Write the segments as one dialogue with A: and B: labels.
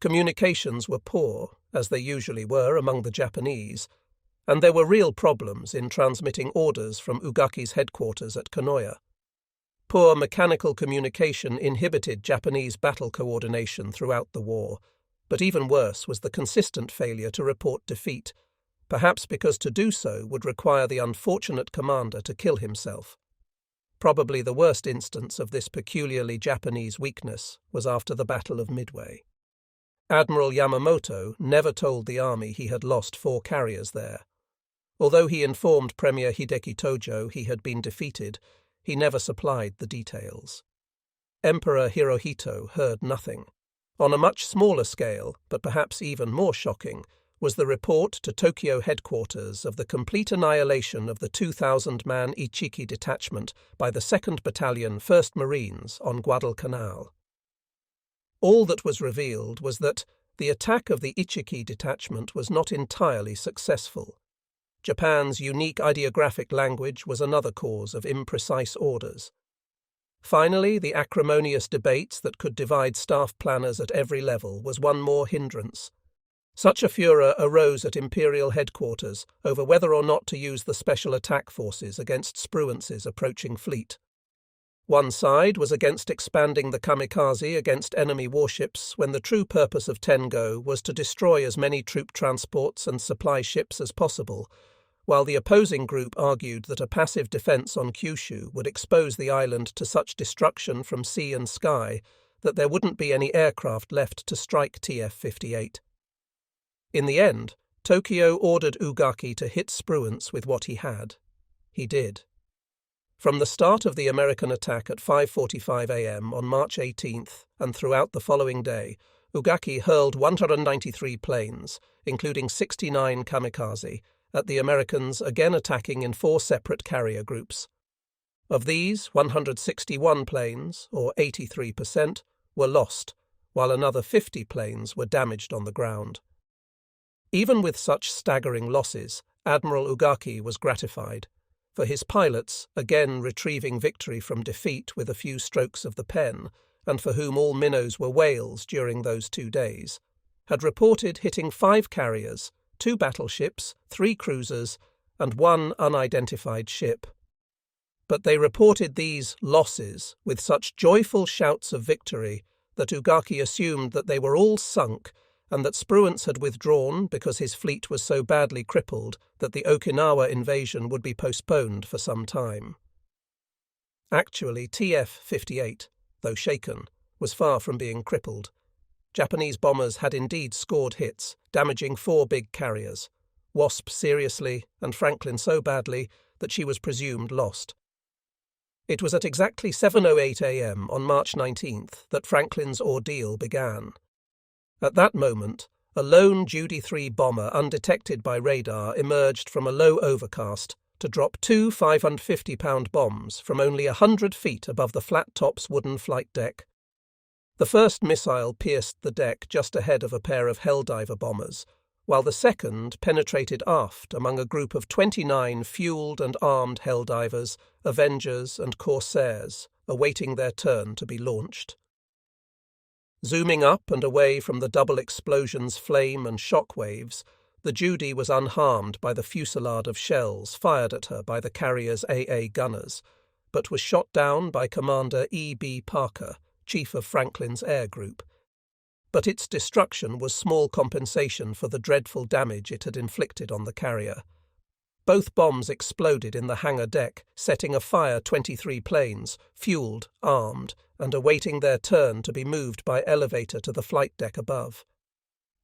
A: Communications were poor, as they usually were among the Japanese, and there were real problems in transmitting orders from Ugaki's headquarters at Konoya. Poor mechanical communication inhibited Japanese battle coordination throughout the war, but even worse was the consistent failure to report defeat, perhaps because to do so would require the unfortunate commander to kill himself. Probably the worst instance of this peculiarly Japanese weakness was after the Battle of Midway. Admiral Yamamoto never told the army he had lost 4 carriers there. Although he informed Premier Hideki Tojo he had been defeated, he never supplied the details. Emperor Hirohito heard nothing. On a much smaller scale, but perhaps even more shocking, was the report to Tokyo headquarters of the complete annihilation of the 2,000-man Ichiki detachment by the 2nd Battalion 1st Marines on Guadalcanal. All that was revealed was that the attack of the Ichiki detachment was not entirely successful. Japan's unique ideographic language was another cause of imprecise orders. Finally, the acrimonious debates that could divide staff planners at every level was one more hindrance. Such a furor arose at Imperial headquarters over whether or not to use the special attack forces against Spruance's approaching fleet. One side was against expanding the kamikaze against enemy warships when the true purpose of Tengo was to destroy as many troop transports and supply ships as possible, while the opposing group argued that a passive defense on Kyushu would expose the island to such destruction from sea and sky that there wouldn't be any aircraft left to strike TF-58. In the end, Tokyo ordered Ugaki to hit Spruance with what he had. He did. From the start of the American attack at 5:45 a.m. on March 18th and throughout the following day, Ugaki hurled 193 planes, including 69 kamikaze, at the Americans, again attacking in 4 separate carrier groups. Of these, 161 planes, or 83%, were lost, while another 50 planes were damaged on the ground. Even with such staggering losses, Admiral Ugaki was gratified, for his pilots, again retrieving victory from defeat with a few strokes of the pen, and for whom all minnows were whales during those 2 days, had reported hitting 5 carriers, 2 battleships, 3 cruisers, and 1 unidentified ship. But they reported these losses with such joyful shouts of victory that Ugaki assumed that they were all sunk and that Spruance had withdrawn because his fleet was so badly crippled that the Okinawa invasion would be postponed for some time. Actually, TF-58, though shaken, was far from being crippled. Japanese bombers had indeed scored hits, damaging 4 big carriers, Wasp seriously and Franklin so badly that she was presumed lost. It was at exactly 7:08 a.m. on March 19th that Franklin's ordeal began. At that moment, a lone Judy 3 bomber undetected by radar emerged from a low overcast to drop 2 550-pound bombs from only 100 feet above the flat-top's wooden flight deck. The first missile pierced the deck just ahead of a pair of Helldiver bombers, while the second penetrated aft among a group of 29 fueled and armed Helldivers, Avengers and Corsairs, awaiting their turn to be launched. Zooming up and away from the double explosion's flame and shock waves, the Judy was unharmed by the fusillade of shells fired at her by the carrier's AA gunners, but was shot down by Commander E.B. Parker, chief of Franklin's air group. But its destruction was small compensation for the dreadful damage it had inflicted on the carrier. Both bombs exploded in the hangar deck, setting afire 23 planes, fueled, armed, and awaiting their turn to be moved by elevator to the flight deck above.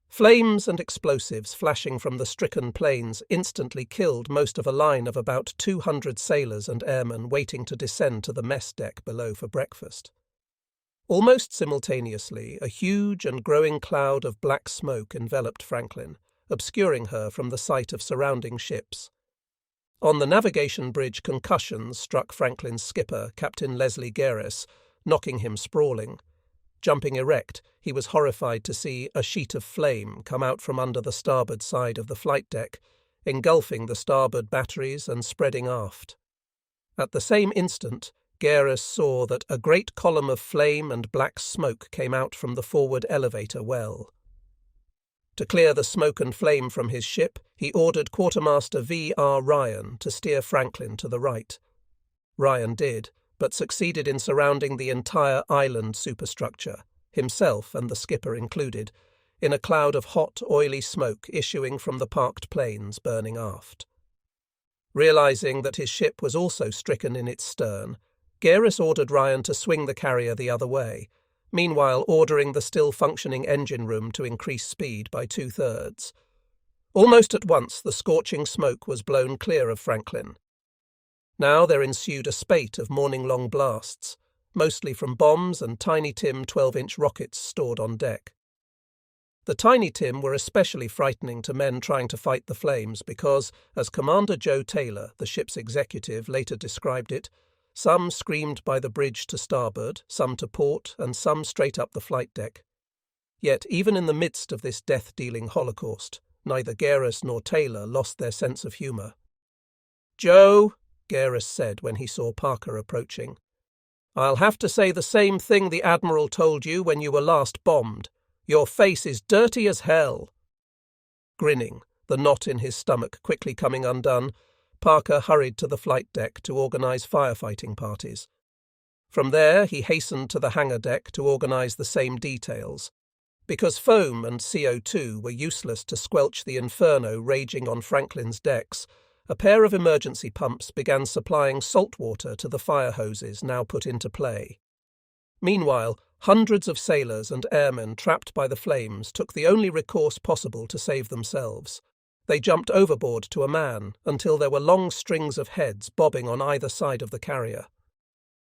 A: Flames and explosives flashing from the stricken planes instantly killed most of a line of about 200 sailors and airmen waiting to descend to the mess deck below for breakfast. Almost simultaneously, a huge and growing cloud of black smoke enveloped Franklin, obscuring her from the sight of surrounding ships. On the navigation bridge, concussions struck Franklin's skipper, Captain Leslie Garris, knocking him sprawling. Jumping erect, he was horrified to see a sheet of flame come out from under the starboard side of the flight deck, engulfing the starboard batteries and spreading aft. At the same instant, Garris saw that a great column of flame and black smoke came out from the forward elevator well. To clear the smoke and flame from his ship, he ordered Quartermaster V.R. Ryan to steer Franklin to the right. Ryan did, but succeeded in surrounding the entire island superstructure, himself and the skipper included, in a cloud of hot, oily smoke issuing from the parked planes burning aft. Realizing that his ship was also stricken in its stern, Garrus ordered Ryan to swing the carrier the other way, meanwhile ordering the still-functioning engine room to increase speed by 2/3. Almost at once the scorching smoke was blown clear of Franklin. Now there ensued a spate of morning-long blasts, mostly from bombs and Tiny Tim 12-inch rockets stored on deck. The Tiny Tim were especially frightening to men trying to fight the flames because, as Commander Joe Taylor, the ship's executive, later described it, some screamed by the bridge to starboard, some to port, and some straight up the flight deck. Yet even in the midst of this death-dealing holocaust, neither Garrus nor Taylor lost their sense of humour. "Joe," Garrus said when he saw Parker approaching, "I'll have to say the same thing the Admiral told you when you were last bombed. Your face is dirty as hell." Grinning, the knot in his stomach quickly coming undone, Parker hurried to the flight deck to organise firefighting parties. From there he hastened to the hangar deck to organise the same details. Because foam and CO2 were useless to squelch the inferno raging on Franklin's decks, a pair of emergency pumps began supplying salt water to the fire hoses now put into play. Meanwhile, hundreds of sailors and airmen trapped by the flames took the only recourse possible to save themselves. They jumped overboard to a man until there were long strings of heads bobbing on either side of the carrier.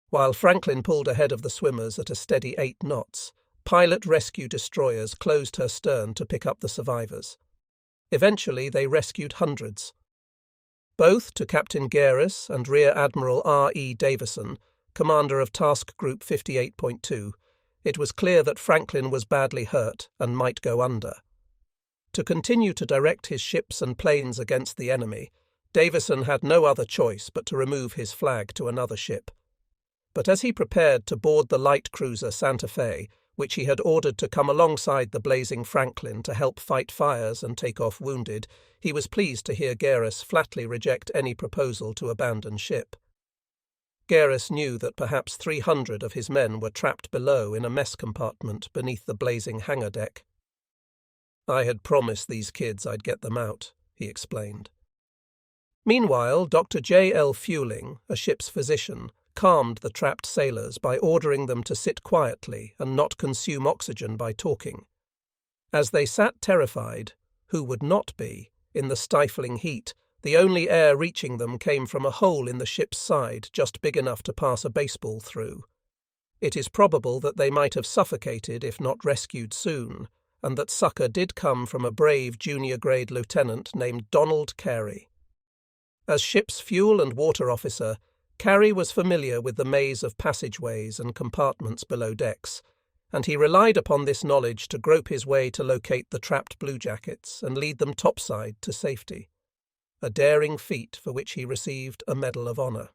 A: While Franklin pulled ahead of the swimmers at a steady 8 knots, pilot rescue destroyers closed her stern to pick up the survivors. Eventually they rescued hundreds. Both to Captain Garrus and Rear Admiral R.E. Davison, commander of Task Group 58.2, it was clear that Franklin was badly hurt and might go under. To continue to direct his ships and planes against the enemy, Davison had no other choice but to remove his flag to another ship. But as he prepared to board the light cruiser Santa Fe, which he had ordered to come alongside the blazing Franklin to help fight fires and take off wounded, he was pleased to hear Garrus flatly reject any proposal to abandon ship. Garrus knew that perhaps 300 of his men were trapped below in a mess compartment beneath the blazing hangar deck. "I had promised these kids I'd get them out," he explained. Meanwhile, Dr. J. L. Fueling, a ship's physician, calmed the trapped sailors by ordering them to sit quietly and not consume oxygen by talking. As they sat terrified, who would not be, in the stifling heat, the only air reaching them came from a hole in the ship's side just big enough to pass a baseball through. It is probable that they might have suffocated if not rescued soon, and that succour did come from a brave junior-grade lieutenant named Donald Carey. As ship's fuel and water officer, Carey was familiar with the maze of passageways and compartments below decks, and he relied upon this knowledge to grope his way to locate the trapped bluejackets and lead them topside to safety. A daring feat for which he received a Medal of Honor.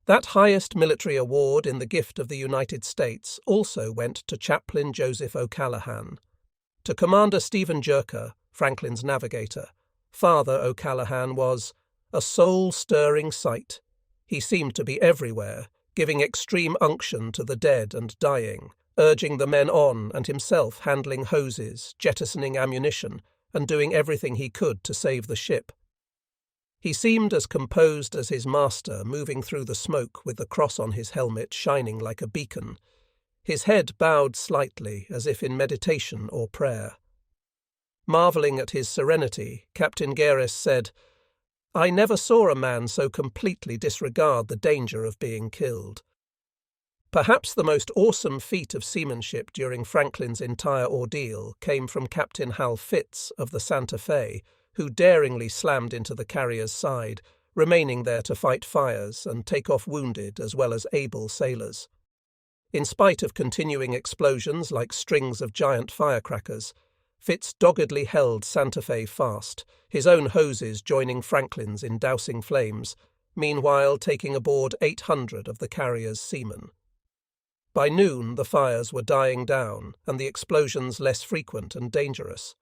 A: That highest military award in the gift of the United States also went to Chaplain Joseph O'Callaghan. To Commander Stephen Jerker, Franklin's navigator, Father O'Callaghan was a soul-stirring sight. He seemed to be everywhere, giving extreme unction to the dead and dying, urging the men on and himself handling hoses, jettisoning ammunition, and doing everything he could to save the ship. He seemed as composed as his master, moving through the smoke with the cross on his helmet shining like a beacon, his head bowed slightly as if in meditation or prayer. Marvelling at his serenity, Captain Garrus said, "I never saw a man so completely disregard the danger of being killed." Perhaps the most awesome feat of seamanship during Franklin's entire ordeal came from Captain Hal Fitz of the Santa Fe, who daringly slammed into the carrier's side, remaining there to fight fires and take off wounded as well as able sailors. In spite of continuing explosions like strings of giant firecrackers, Fitz doggedly held Santa Fe fast, his own hoses joining Franklin's in dousing flames, meanwhile taking aboard 800 of the carrier's seamen. By noon, the fires were dying down and the explosions less frequent and dangerous.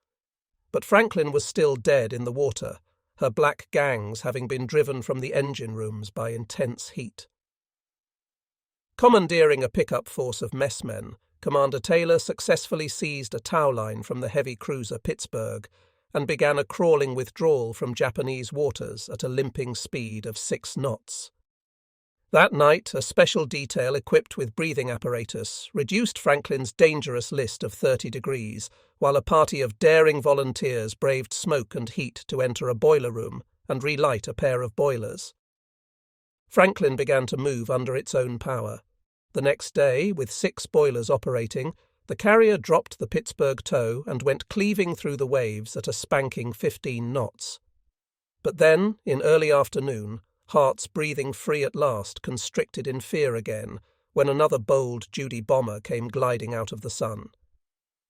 A: But Franklin was still dead in the water, her black gangs having been driven from the engine rooms by intense heat. Commandeering a pickup force of messmen, Commander Taylor successfully seized a tow line from the heavy cruiser Pittsburgh and began a crawling withdrawal from Japanese waters at a limping speed of 6 knots. That night, a special detail equipped with breathing apparatus reduced Franklin's dangerous list of 30 degrees, while a party of daring volunteers braved smoke and heat to enter a boiler room and relight a pair of boilers. Franklin began to move under its own power. The next day, with 6 boilers operating, the carrier dropped the Pittsburgh tow and went cleaving through the waves at a spanking 15 knots. But then, in early afternoon, hearts breathing free at last constricted in fear again when another bold Judy bomber came gliding out of the sun.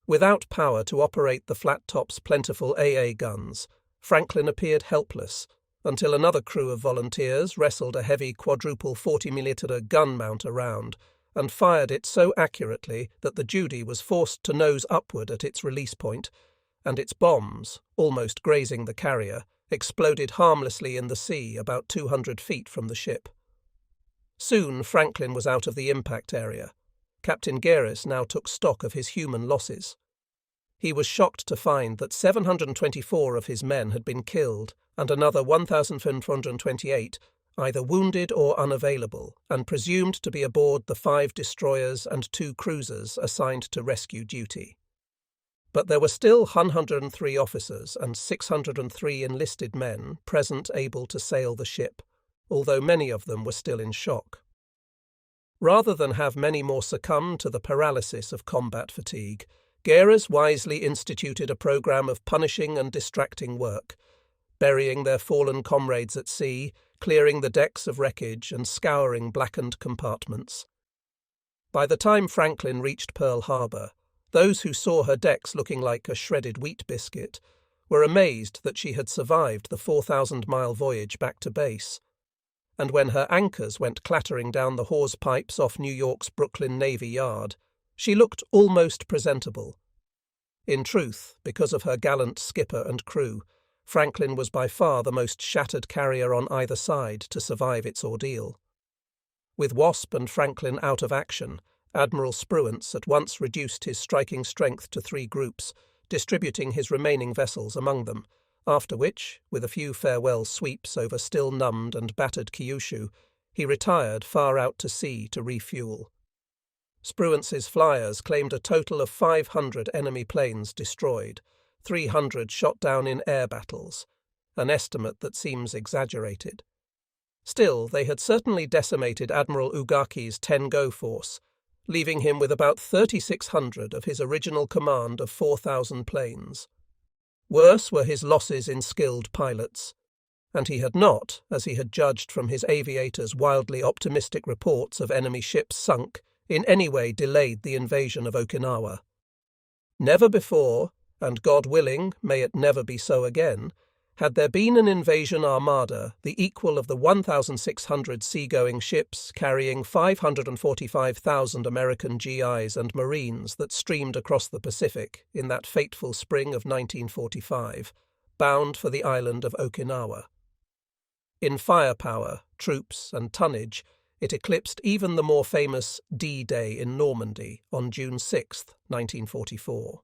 A: Without power to operate the flat top's plentiful AA guns, Franklin appeared helpless until another crew of volunteers wrestled a heavy quadruple 40mm gun mount around and fired it so accurately that the Judy was forced to nose upward at its release point, and its bombs, almost grazing the carrier, exploded harmlessly in the sea about 200 feet from the ship. Soon Franklin was out of the impact area. Captain Garris now took stock of his human losses. He was shocked to find that 724 of his men had been killed and another 1,528 either wounded or unavailable, and presumed to be aboard the 5 destroyers and 2 cruisers assigned to rescue duty. But there were still 103 officers and 603 enlisted men present able to sail the ship, although many of them were still in shock. Rather than have many more succumb to the paralysis of combat fatigue, Garris wisely instituted a program of punishing and distracting work, burying their fallen comrades at sea, clearing the decks of wreckage and scouring blackened compartments. By the time Franklin reached Pearl Harbor, those who saw her decks looking like a shredded wheat biscuit were amazed that she had survived the 4,000-mile voyage back to base. And when her anchors went clattering down the hawse pipes off New York's Brooklyn Navy Yard, she looked almost presentable. In truth, because of her gallant skipper and crew, Franklin was by far the most shattered carrier on either side to survive its ordeal. With Wasp and Franklin out of action, Admiral Spruance at once reduced his striking strength to 3 groups, distributing his remaining vessels among them, after which, with a few farewell sweeps over still numbed and battered Kyushu, he retired far out to sea to refuel. Spruance's flyers claimed a total of 500 enemy planes destroyed, 300 shot down in air battles, an estimate that seems exaggerated. Still, they had certainly decimated Admiral Ugaki's Ten-Go force, leaving him with about 3,600 of his original command of 4,000 planes. Worse were his losses in skilled pilots, and he had not, as he had judged from his aviator's wildly optimistic reports of enemy ships sunk, in any way delayed the invasion of Okinawa. Never before, and God willing, may it never be so again, had there been an invasion armada the equal of the 1,600 seagoing ships carrying 545,000 American GIs and Marines that streamed across the Pacific in that fateful spring of 1945, bound for the island of Okinawa. In firepower, troops, and tonnage, it eclipsed even the more famous D-Day in Normandy on June 6, 1944.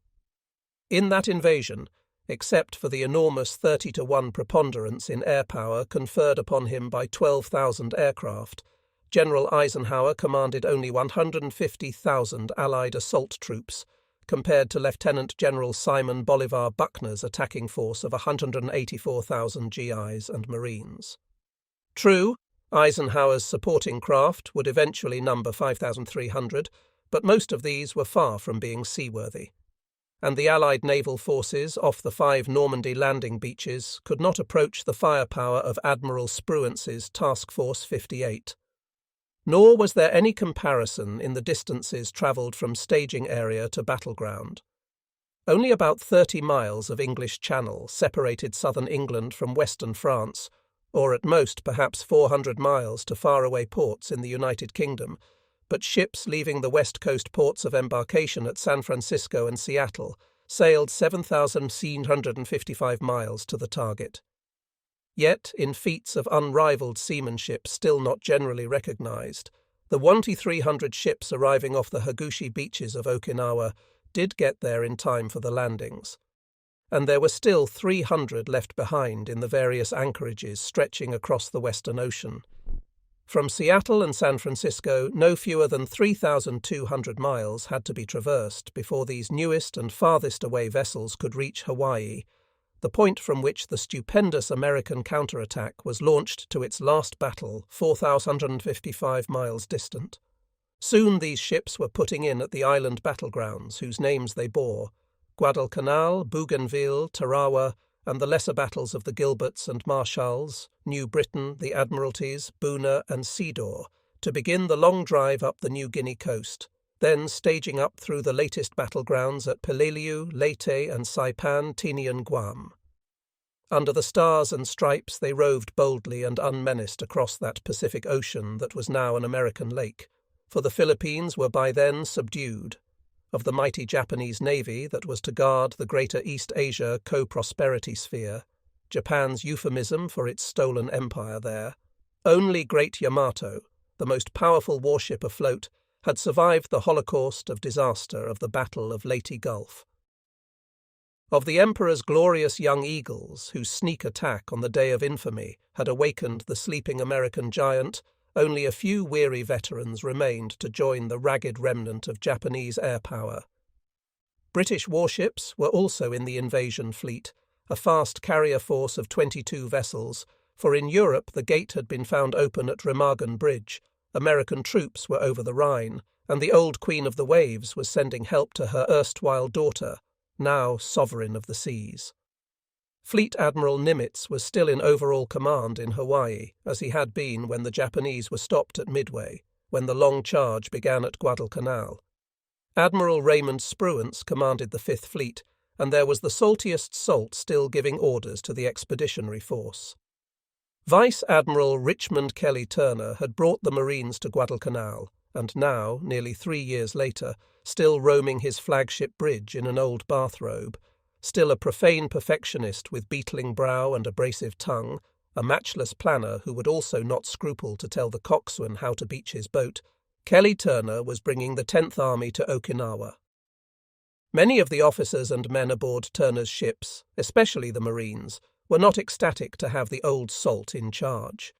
A: In that invasion, except for the enormous 30-to-1 preponderance in air power conferred upon him by 12,000 aircraft, General Eisenhower commanded only 150,000 Allied assault troops, compared to Lieutenant General Simon Bolivar Buckner's attacking force of 184,000 GIs and Marines. True, Eisenhower's supporting craft would eventually number 5,300, but most of these were far from being seaworthy, and the Allied naval forces off the 5 Normandy landing beaches could not approach the firepower of Admiral Spruance's Task Force 58. Nor was there any comparison in the distances travelled from staging area to battleground. Only about 30 miles of English Channel separated southern England from western France, or at most perhaps 400 miles to faraway ports in the United Kingdom, but ships leaving the west coast ports of embarkation at San Francisco and Seattle sailed 7,755 miles to the target. Yet, in feats of unrivaled seamanship still not generally recognized, the 1,300 ships arriving off the Hagushi beaches of Okinawa did get there in time for the landings, and there were still 300 left behind in the various anchorages stretching across the Western Ocean. From Seattle and San Francisco, no fewer than 3,200 miles had to be traversed before these newest and farthest away vessels could reach Hawaii, the point from which the stupendous American counterattack was launched to its last battle 4,155 miles distant. Soon these ships were putting in at the island battlegrounds whose names they bore: Guadalcanal, Bougainville, Tarawa, and the lesser battles of the Gilberts and Marshalls, New Britain, the Admiralties, Buna, and Sidor, to begin the long drive up the New Guinea coast, then staging up through the latest battlegrounds at Peleliu, Leyte, and Saipan, Tinian, Guam. Under the stars and stripes they roved boldly and unmenaced across that Pacific Ocean that was now an American lake, for the Philippines were by then subdued. Of the mighty Japanese navy that was to guard the greater East Asia co-prosperity sphere, Japan's euphemism for its stolen empire there, only Great Yamato, the most powerful warship afloat, had survived the holocaust of disaster of the Battle of Leyte Gulf. Of the Emperor's glorious young eagles, whose sneak attack on the day of infamy had awakened the sleeping American giant, only a few weary veterans remained to join the ragged remnant of Japanese air power. British warships were also in the invasion fleet, a fast carrier force of 22 vessels, for in Europe the gate had been found open at Remagen Bridge, American troops were over the Rhine, and the old Queen of the Waves was sending help to her erstwhile daughter, now sovereign of the seas. Fleet Admiral Nimitz was still in overall command in Hawaii, as he had been when the Japanese were stopped at Midway, when the long charge began at Guadalcanal. Admiral Raymond Spruance commanded the Fifth Fleet, and there was the saltiest salt still giving orders to the expeditionary force. Vice Admiral Richmond Kelly Turner had brought the Marines to Guadalcanal, and now, nearly 3 years later, still roaming his flagship bridge in an old bathrobe, still a profane perfectionist with beetling brow and abrasive tongue, a matchless planner who would also not scruple to tell the coxswain how to beach his boat, Kelly Turner was bringing the 10th Army to Okinawa. Many of the officers and men aboard Turner's ships, especially the Marines, were not ecstatic to have the old salt in charge.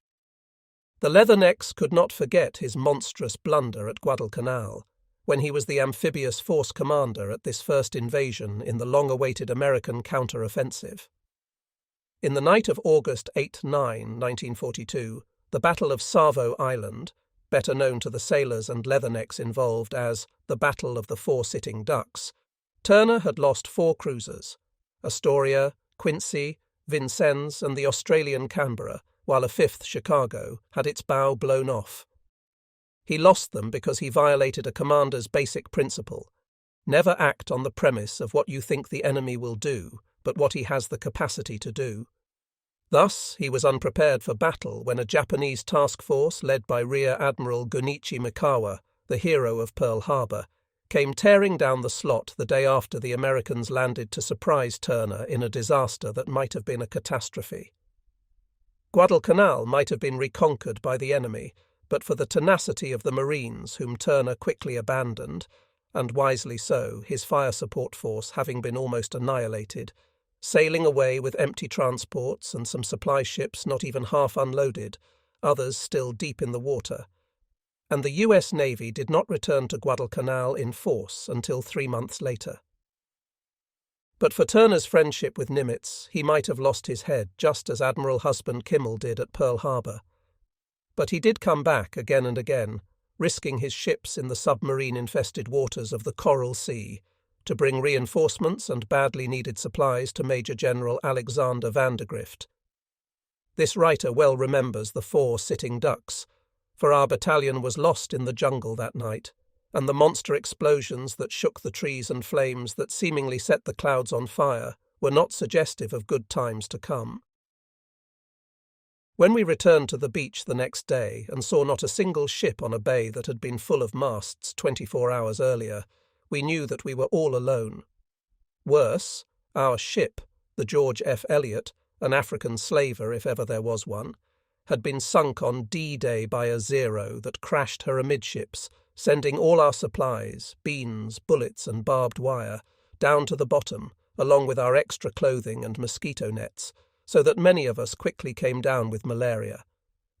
A: The Leathernecks could not forget his monstrous blunder at Guadalcanal, when he was the amphibious force commander at this first invasion in the long-awaited American counter-offensive. In the night of August 8-9, 1942, the Battle of Savo Island, better known to the sailors and Leathernecks involved as the Battle of the Four Sitting Ducks, Turner had lost 4 cruisers: Astoria, Quincy, Vincennes, and the Australian Canberra, while a 5th, Chicago, had its bow blown off. He lost them because he violated a commander's basic principle: never act on the premise of what you think the enemy will do, but what he has the capacity to do. Thus, he was unprepared for battle when a Japanese task force led by Rear Admiral Gunichi Mikawa, the hero of Pearl Harbor, came tearing down the slot the day after the Americans landed to surprise Turner in a disaster that might have been a catastrophe. Guadalcanal might have been reconquered by the enemy, but for the tenacity of the Marines, whom Turner quickly abandoned, and wisely so, his fire support force having been almost annihilated, sailing away with empty transports and some supply ships not even half unloaded, others still deep in the water. And the U.S. Navy did not return to Guadalcanal in force until 3 months later. But for Turner's friendship with Nimitz, he might have lost his head just as Admiral Husband Kimmel did at Pearl Harbor. But he did come back again and again, risking his ships in the submarine-infested waters of the Coral Sea, to bring reinforcements and badly needed supplies to Major General Alexander Vandergrift. This writer well remembers the 4 sitting ducks, for our battalion was lost in the jungle that night, and the monster explosions that shook the trees and flames that seemingly set the clouds on fire were not suggestive of good times to come. When we returned to the beach the next day and saw not a single ship on a bay that had been full of masts 24 hours earlier, we knew that we were all alone. Worse, our ship, the George F. Elliot, an African slaver if ever there was one, had been sunk on D-Day by a Zero that crashed her amidships, sending all our supplies, beans, bullets and barbed wire, down to the bottom, along with our extra clothing and mosquito nets, so that many of us quickly came down with malaria.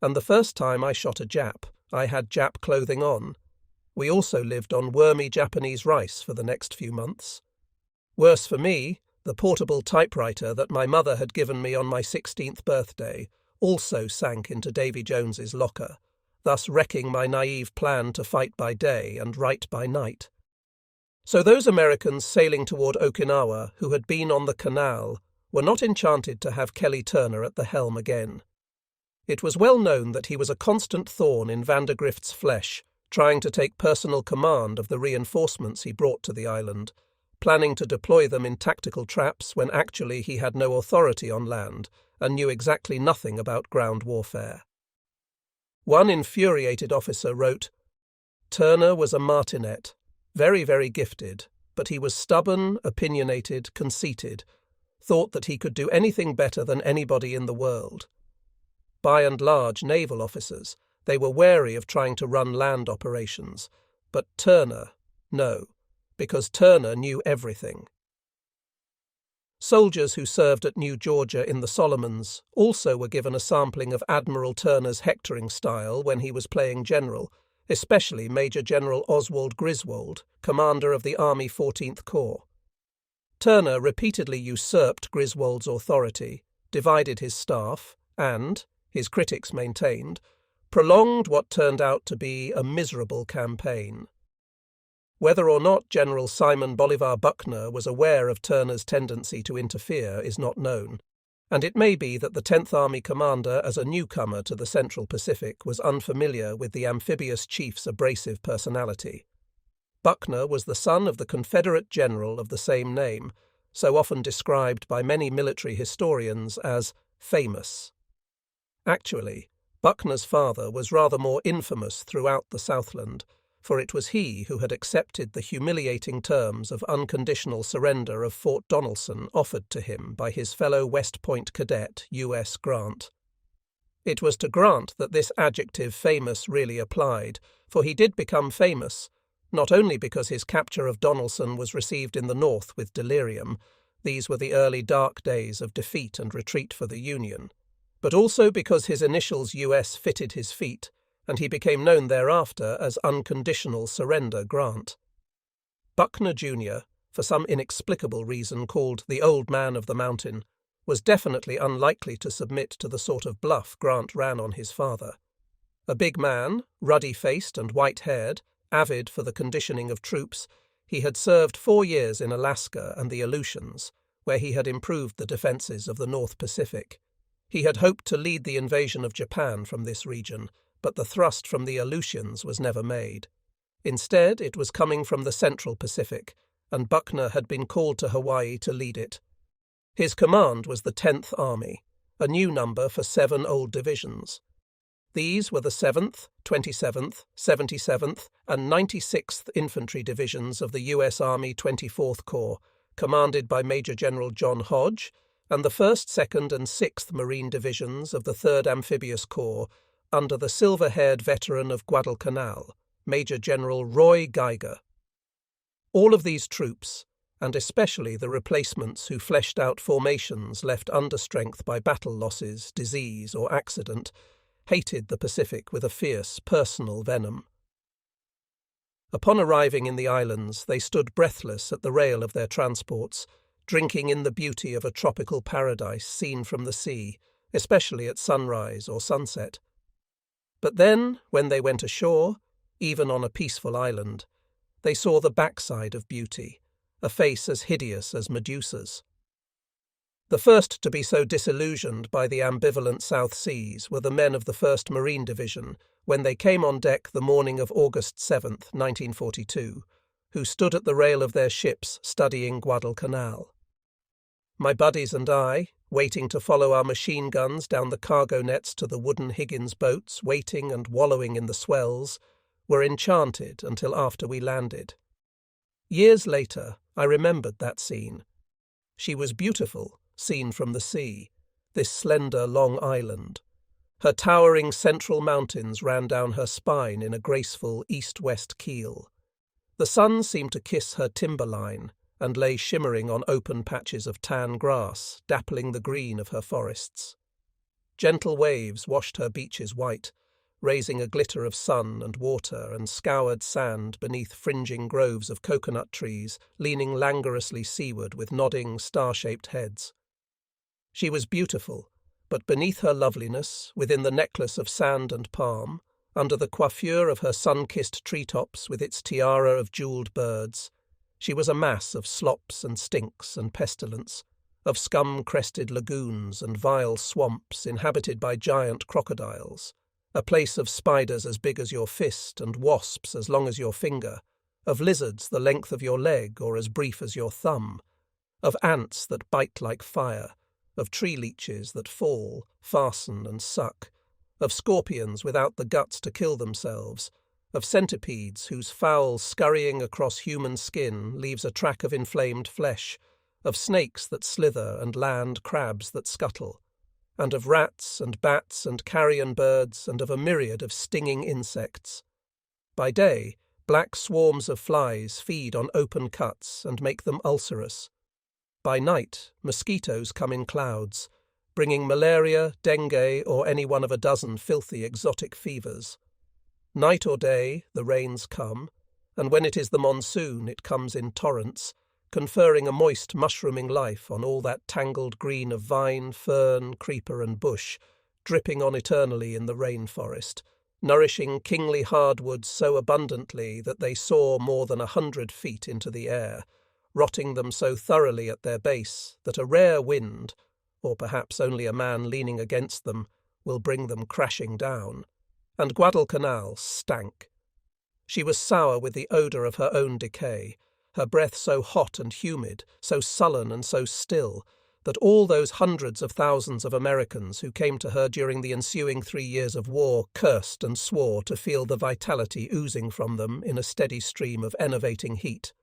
A: And the first time I shot a Jap, I had Jap clothing on. We also lived on wormy Japanese rice for the next few months. Worse for me, the portable typewriter that my mother had given me on my 16th birthday also sank into Davy Jones's locker, thus wrecking my naive plan to fight by day and write by night. So those Americans sailing toward Okinawa who had been on the canal were not enchanted to have Kelly Turner at the helm again. It was well known that he was a constant thorn in Vandergrift's flesh, trying to take personal command of the reinforcements he brought to the island, planning to deploy them in tactical traps when actually he had no authority on land and knew exactly nothing about ground warfare. One infuriated officer wrote, "Turner was a martinet, very, very gifted, but he was stubborn, opinionated, conceited, thought that he could do anything better than anybody in the world." By and large, naval officers, they were wary of trying to run land operations, but Turner, no, because Turner knew everything. Soldiers who served at New Georgia in the Solomons also were given a sampling of Admiral Turner's hectoring style when he was playing general, especially Major General Oswald Griswold, commander of the Army 14th Corps. Turner repeatedly usurped Griswold's authority, divided his staff, and, his critics maintained, prolonged what turned out to be a miserable campaign. Whether or not General Simon Bolivar Buckner was aware of Turner's tendency to interfere is not known, and it may be that the 10th Army commander, as a newcomer to the Central Pacific, was unfamiliar with the amphibious chief's abrasive personality. Buckner was the son of the Confederate general of the same name, so often described by many military historians as famous. Actually, Buckner's father was rather more infamous throughout the Southland, for it was he who had accepted the humiliating terms of unconditional surrender of Fort Donelson offered to him by his fellow West Point cadet U.S. Grant. It was to Grant that this adjective famous really applied, for he did become famous, not only because his capture of Donelson was received in the North with delirium — these were the early dark days of defeat and retreat for the Union — but also because his initials U.S. fitted his feet, and he became known thereafter as Unconditional Surrender Grant. Buckner Jr., for some inexplicable reason called the Old Man of the Mountain, was definitely unlikely to submit to the sort of bluff Grant ran on his father. A big man, ruddy-faced and white-haired, avid for the conditioning of troops, he had served 4 years in Alaska and the Aleutians, where he had improved the defences of the North Pacific. He had hoped to lead the invasion of Japan from this region, but the thrust from the Aleutians was never made. Instead, it was coming from the Central Pacific, and Buckner had been called to Hawaii to lead it. His command was the 10th Army, a new number for 7 old divisions. These were the 7th, 27th, 77th, and 96th Infantry Divisions of the U.S. Army 24th Corps, commanded by Major General John Hodge, and the 1st, 2nd, and 6th Marine Divisions of the 3rd Amphibious Corps, under the silver-haired veteran of Guadalcanal, Major General Roy Geiger. All of these troops, and especially the replacements who fleshed out formations left understrength by battle losses, disease, or accident, hated the Pacific with a fierce personal venom. Upon arriving in the islands, they stood breathless at the rail of their transports, drinking in the beauty of a tropical paradise seen from the sea, especially at sunrise or sunset. But then, when they went ashore, even on a peaceful island, they saw the backside of beauty, a face as hideous as Medusa's. The first to be so disillusioned by the ambivalent South Seas were the men of the 1st Marine Division when they came on deck the morning of August 7th, 1942, who stood at the rail of their ships studying Guadalcanal. My buddies and I, waiting to follow our machine guns down the cargo nets to the wooden Higgins boats, waiting and wallowing in the swells, were enchanted until after we landed. Years later, I remembered that scene. She was beautiful, seen from the sea, this slender long island. Her towering central mountains ran down her spine in a graceful east-west keel. The sun seemed to kiss her timberline and lay shimmering on open patches of tan grass, dappling the green of her forests. Gentle waves washed her beaches white, raising a glitter of sun and water and scoured sand beneath fringing groves of coconut trees leaning languorously seaward with nodding, star-shaped heads. She was beautiful, but beneath her loveliness, within the necklace of sand and palm, under the coiffure of her sun-kissed treetops with its tiara of jewelled birds, she was a mass of slops and stinks and pestilence, of scum-crested lagoons and vile swamps inhabited by giant crocodiles, a place of spiders as big as your fist and wasps as long as your finger, of lizards the length of your leg or as brief as your thumb, of ants that bite like fire, of tree leeches that fall, fasten and suck, of scorpions without the guts to kill themselves, of centipedes whose foul scurrying across human skin leaves a track of inflamed flesh, of snakes that slither and land crabs that scuttle, and of rats and bats and carrion birds and of a myriad of stinging insects. By day, black swarms of flies feed on open cuts and make them ulcerous. By night, mosquitoes come in clouds, bringing malaria, dengue, or any one of a dozen filthy exotic fevers. Night or day, the rains come, and when it is the monsoon, it comes in torrents, conferring a moist, mushrooming life on all that tangled green of vine, fern, creeper, and bush, dripping on eternally in the rainforest, nourishing kingly hardwoods so abundantly that they soar more than 100 feet into the air, rotting them so thoroughly at their base that a rare wind, or perhaps only a man leaning against them, will bring them crashing down. And Guadalcanal stank. She was sour with the odour of her own decay, her breath so hot and humid, so sullen and so still, that all those hundreds of thousands of Americans who came to her during the ensuing 3 years of war cursed and swore to feel the vitality oozing from them in a steady stream of enervating heat.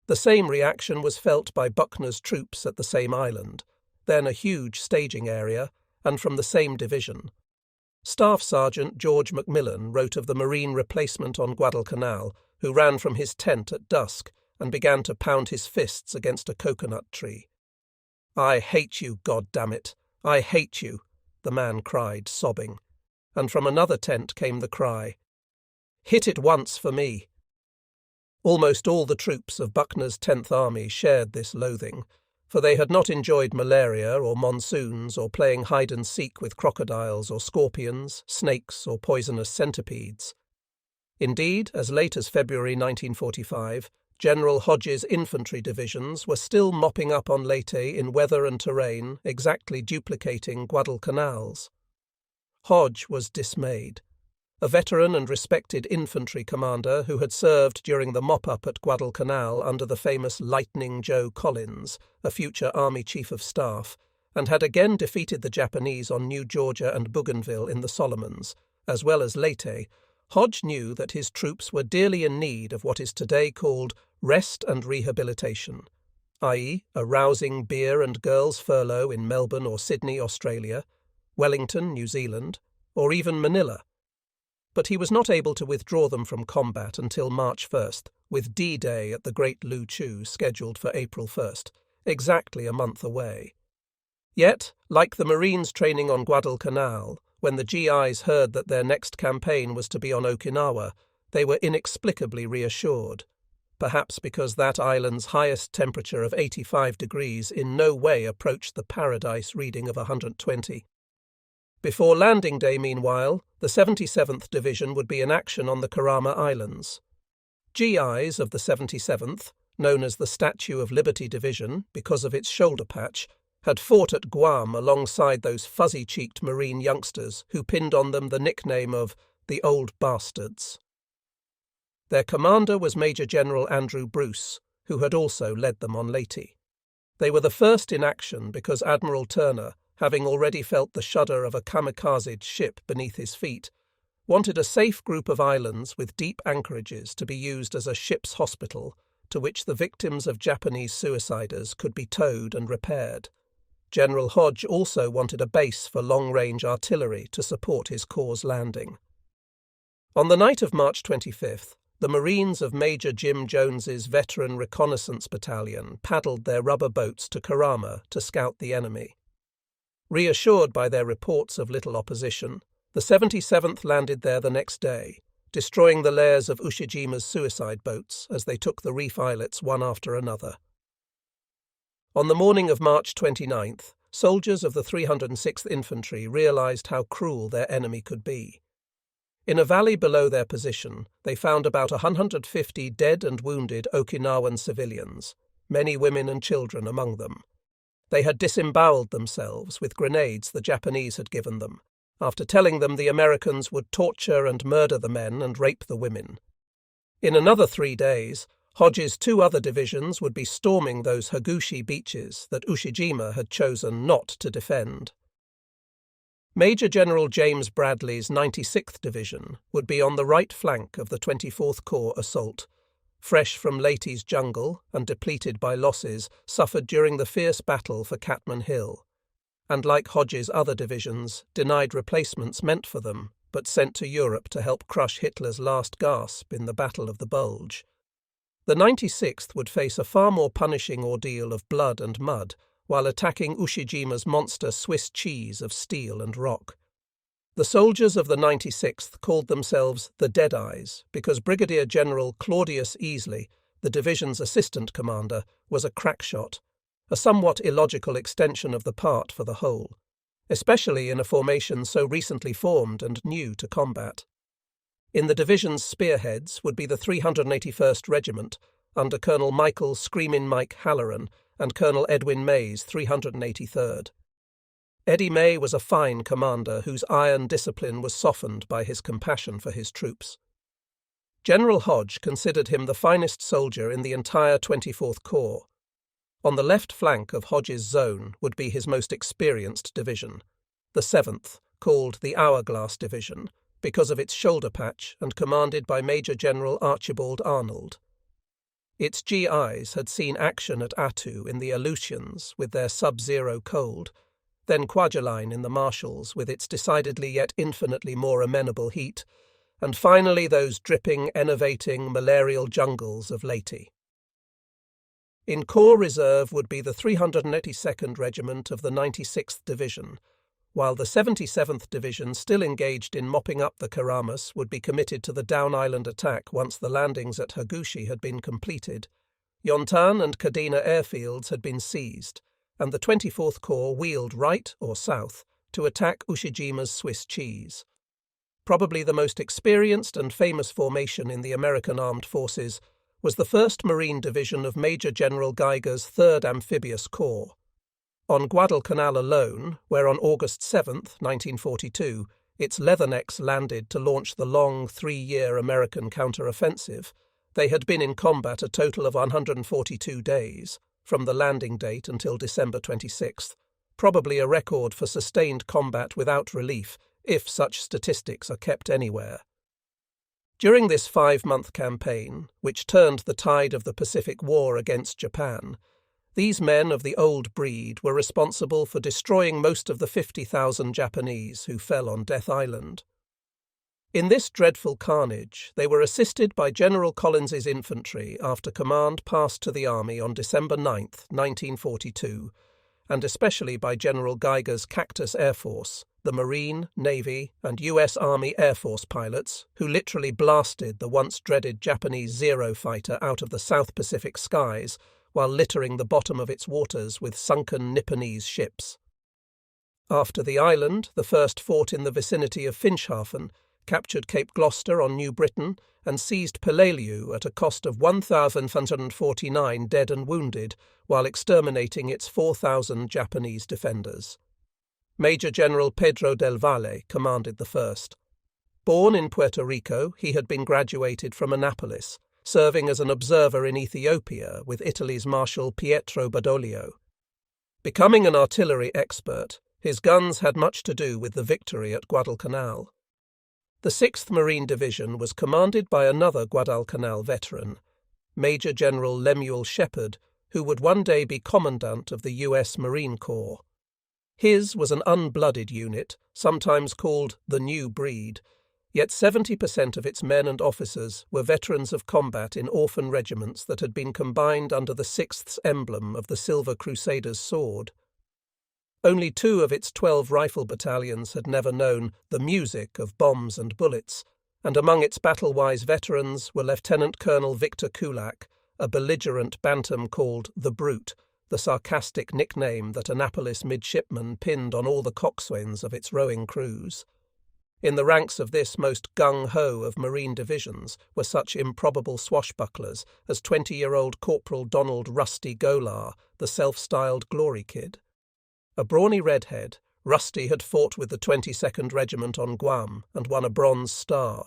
A: The same reaction was felt by Buckner's troops at the same island, then a huge staging area, and from the same division. Staff Sergeant George Macmillan wrote of the Marine replacement on Guadalcanal, who ran from his tent at dusk and began to pound his fists against a coconut tree. "I hate you, goddammit! I hate you!" the man cried, sobbing. And from another tent came the cry, "Hit it once for me!" Almost all the troops of Buckner's 10th Army shared this loathing, for they had not enjoyed malaria or monsoons or playing hide-and-seek with crocodiles or scorpions, snakes or poisonous centipedes. Indeed, as late as February 1945, General Hodge's infantry divisions were still mopping up on Leyte in weather and terrain exactly duplicating Guadalcanal's. Hodge was dismayed. A veteran and respected infantry commander who had served during the mop-up at Guadalcanal under the famous Lightning Joe Collins, a future Army Chief of Staff, and had again defeated the Japanese on New Georgia and Bougainville in the Solomons, as well as Leyte, Hodge knew that his troops were dearly in need of what is today called rest and rehabilitation, i.e. a rousing beer and girls' furlough in Melbourne or Sydney, Australia, Wellington, New Zealand, or even Manila. But he was not able to withdraw them from combat until March 1st, with D-Day at the Great Lu Chu scheduled for April 1st, exactly a month away. Yet, like the Marines training on Guadalcanal, when the GIs heard that their next campaign was to be on Okinawa, they were inexplicably reassured, perhaps because that island's highest temperature of 85 degrees in no way approached the paradise reading of 120. Before landing day, meanwhile, the 77th Division would be in action on the Kerama Islands. GIs of the 77th, known as the Statue of Liberty Division because of its shoulder patch, had fought at Guam alongside those fuzzy-cheeked Marine youngsters who pinned on them the nickname of the Old Bastards. Their commander was Major General Andrew Bruce, who had also led them on Leyte. They were the first in action because Admiral Turner, having already felt the shudder of a kamikaze ship beneath his feet, wanted a safe group of islands with deep anchorages to be used as a ship's hospital to which the victims of Japanese suiciders could be towed and repaired. General Hodge also wanted a base for long-range artillery to support his Corps' landing. On the night of March 25th, the Marines of Major Jim Jones's Veteran Reconnaissance Battalion paddled their rubber boats to Karama to scout the enemy. Reassured by their reports of little opposition, the 77th landed there the next day, destroying the lairs of Ushijima's suicide boats as they took the reef islets one after another. On the morning of March 29th, soldiers of the 306th Infantry realized how cruel their enemy could be. In a valley below their position, they found about 150 dead and wounded Okinawan civilians, many women and children among them. They had disemboweled themselves with grenades the Japanese had given them, after telling them the Americans would torture and murder the men and rape the women. In another 3 days, Hodge's 2 other divisions would be storming those Hagushi beaches that Ushijima had chosen not to defend. Major General James Bradley's 96th Division would be on the right flank of the 24th Corps assault, fresh from Laty's jungle and depleted by losses suffered during the fierce battle for Catman Hill, and like Hodge's other divisions, denied replacements meant for them, but sent to Europe to help crush Hitler's last gasp in the Battle of the Bulge. The 96th would face a far more punishing ordeal of blood and mud while attacking Ushijima's monster Swiss cheese of steel and rock. The soldiers of the 96th called themselves the Deadeyes because Brigadier General Claudius Easley, the division's assistant commander, was a crackshot, a somewhat illogical extension of the part for the whole, especially in a formation so recently formed and new to combat. In the division's spearheads would be the 381st Regiment, under Colonel Michael Screamin' Mike Halloran and Colonel Edwin May's 383rd. Eddie May was a fine commander whose iron discipline was softened by his compassion for his troops. General Hodge considered him the finest soldier in the entire 24th Corps. On the left flank of Hodge's zone would be his most experienced division, the 7th, called the Hourglass Division, because of its shoulder patch and commanded by Major General Archibald Arnold. Its GIs had seen action at Attu in the Aleutians with their sub-zero cold, then Kwajalein in the Marshalls with its decidedly yet infinitely more amenable heat, and finally those dripping, enervating, malarial jungles of Leyte. In Corps Reserve would be the 382nd Regiment of the 96th Division, while the 77th Division, still engaged in mopping up the Karamas, would be committed to the Down Island attack once the landings at Hagushi had been completed. Yontan and Kadena airfields had been seized, and the 24th Corps wheeled right or south to attack Ushijima's Swiss cheese. Probably the most experienced and famous formation in the American Armed Forces was the 1st Marine Division of Major General Geiger's 3rd Amphibious Corps. On Guadalcanal alone, where on August 7, 1942, its Leathernecks landed to launch the long 3-year American counter-offensive, they had been in combat a total of 142 days, from the landing date until December 26th, probably a record for sustained combat without relief, if such statistics are kept anywhere. During this 5-month campaign, which turned the tide of the Pacific War against Japan, these men of the old breed were responsible for destroying most of the 50,000 Japanese who fell on Death Island. In this dreadful carnage, they were assisted by General Collins's infantry after command passed to the army on December 9, 1942, and especially by General Geiger's Cactus Air Force, the Marine, Navy, and U.S. Army Air Force pilots who literally blasted the once-dreaded Japanese Zero fighter out of the South Pacific skies while littering the bottom of its waters with sunken Nipponese ships. After the island, the first fought in the vicinity of Finschhafen, captured Cape Gloucester on New Britain, and seized Peleliu at a cost of 1,549 dead and wounded, while exterminating its 4,000 Japanese defenders. Major General Pedro del Valle commanded the first. Born in Puerto Rico, he had been graduated from Annapolis, serving as an observer in Ethiopia with Italy's Marshal Pietro Badoglio, Becoming an artillery expert, his guns had much to do with the victory at Guadalcanal. The 6th Marine Division was commanded by another Guadalcanal veteran, Major General Lemuel Shepard, who would one day be Commandant of the U.S. Marine Corps. His was an unblooded unit, sometimes called the New Breed, yet 70% of its men and officers were veterans of combat in orphan regiments that had been combined under the 6th's emblem of the Silver Crusader's sword. Only 2 of its 12 rifle battalions had never known the music of bombs and bullets, and among its battle-wise veterans were Lieutenant Colonel Victor Kulak, a belligerent bantam called the Brute, the sarcastic nickname that Annapolis midshipmen pinned on all the coxswains of its rowing crews. In the ranks of this most gung-ho of marine divisions were such improbable swashbucklers as 20-year-old Corporal Donald Rusty Golar, the self-styled Glory Kid. A brawny redhead, Rusty had fought with the 22nd Regiment on Guam and won a Bronze Star.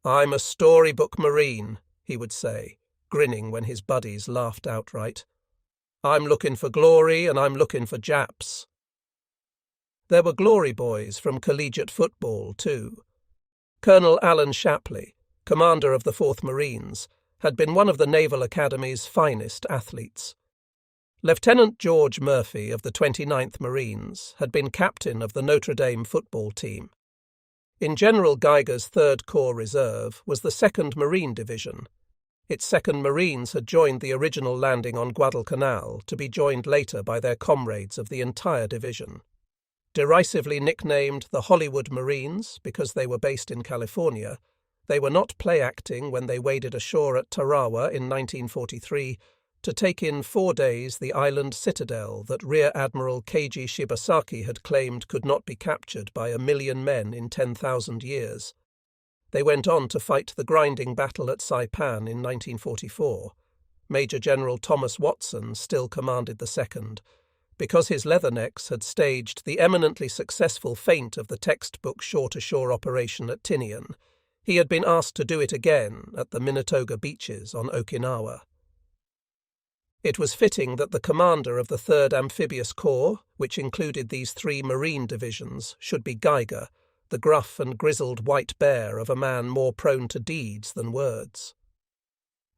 A: "I'm a storybook Marine," he would say, grinning when his buddies laughed outright. "I'm looking for glory and I'm looking for Japs." There were glory boys from collegiate football, too. Colonel Alan Shapley, commander of the 4th Marines, had been one of the Naval Academy's finest athletes. Lieutenant George Murphy of the 29th Marines had been captain of the Notre Dame football team. In General Geiger's 3rd Corps Reserve was the 2nd Marine Division. Its 2nd Marines had joined the original landing on Guadalcanal, to be joined later by their comrades of the entire division. Derisively nicknamed the Hollywood Marines because they were based in California, they were not play-acting when they waded ashore at Tarawa in 1943 to take in 4 days the island citadel that Rear Admiral Keiji Shibasaki had claimed could not be captured by 1,000,000 men in 10,000 years. They went on to fight the grinding battle at Saipan in 1944. Major General Thomas Watson still commanded the 2nd, because his leathernecks had staged the eminently successful feint of the textbook shore-to-shore operation at Tinian. He had been asked to do it again at the Minatoga beaches on Okinawa. It was fitting that the commander of the 3rd Amphibious Corps, which included these 3 marine divisions, should be Geiger, the gruff and grizzled white bear of a man more prone to deeds than words.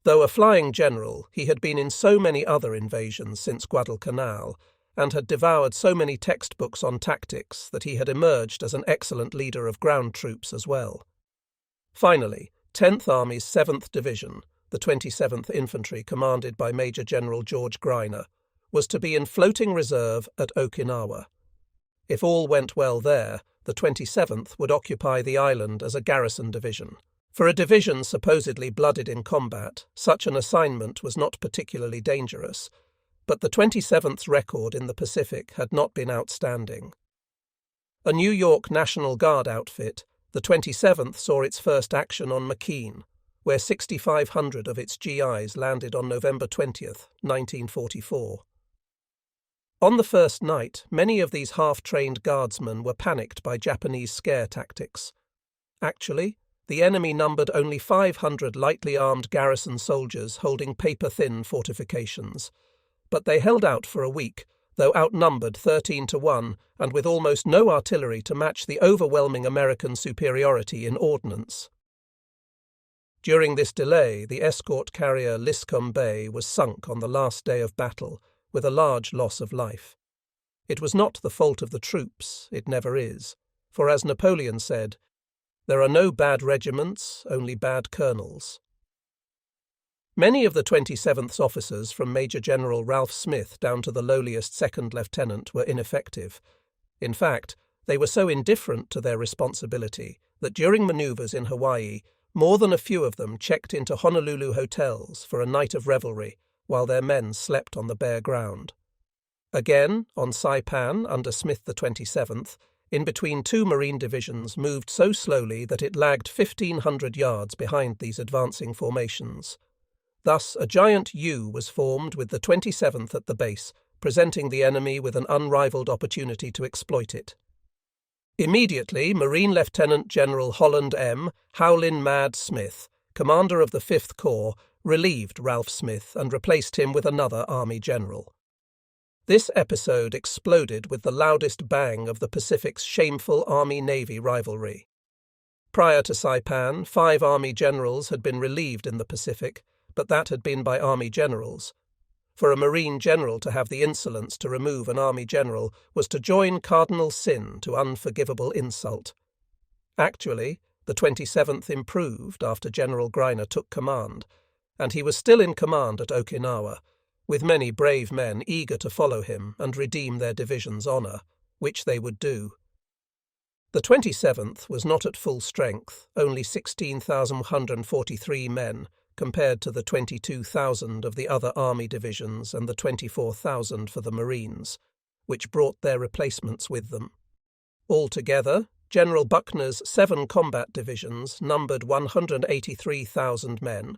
A: Though a flying general, he had been in so many other invasions since Guadalcanal, and had devoured so many textbooks on tactics that he had emerged as an excellent leader of ground troops as well. Finally, 10th Army's 7th Division, the 27th Infantry commanded by Major General George Greiner, was to be in floating reserve at Okinawa. If all went well there, the 27th would occupy the island as a garrison division. For a division supposedly blooded in combat, such an assignment was not particularly dangerous, but the 27th's record in the Pacific had not been outstanding. A New York National Guard outfit, the 27th saw its first action on McKean, where 6,500 of its GIs landed on November 20th, 1944. On the first night, many of these half-trained guardsmen were panicked by Japanese scare tactics. Actually, the enemy numbered only 500 lightly armed garrison soldiers holding paper-thin fortifications, but they held out for a week, though outnumbered 13-1 and with almost no artillery to match the overwhelming American superiority in ordnance. During this delay, the escort carrier Liscombe Bay was sunk on the last day of battle, with a large loss of life. It was not the fault of the troops, it never is, for as Napoleon said, "There are no bad regiments, only bad colonels." Many of the 27th's officers from Major General Ralph Smith down to the lowliest 2nd Lieutenant were ineffective. In fact, they were so indifferent to their responsibility that during manoeuvres in Hawaii, more than a few of them checked into Honolulu hotels for a night of revelry while their men slept on the bare ground. Again, on Saipan under Smith the 27th, in between 2 Marine divisions moved so slowly that it lagged 1,500 yards behind these advancing formations. Thus a giant U was formed with the 27th at the base, presenting the enemy with an unrivalled opportunity to exploit it. Immediately, Marine Lieutenant General Holland M. Howlin' Mad Smith, commander of the 5th Corps, relieved Ralph Smith and replaced him with another Army general. This episode exploded with the loudest bang of the Pacific's shameful Army-Navy rivalry. Prior to Saipan, 5 Army generals had been relieved in the Pacific, but that had been by Army generals. For a Marine general to have the insolence to remove an Army general was to join cardinal sin to unforgivable insult. Actually, the 27th improved after General Greiner took command, and he was still in command at Okinawa, with many brave men eager to follow him and redeem their division's honour, which they would do. The 27th was not at full strength, only 16,143 men, compared to the 22,000 of the other army divisions and the 24,000 for the Marines, which brought their replacements with them. Altogether, General Buckner's 7 combat divisions numbered 183,000 men,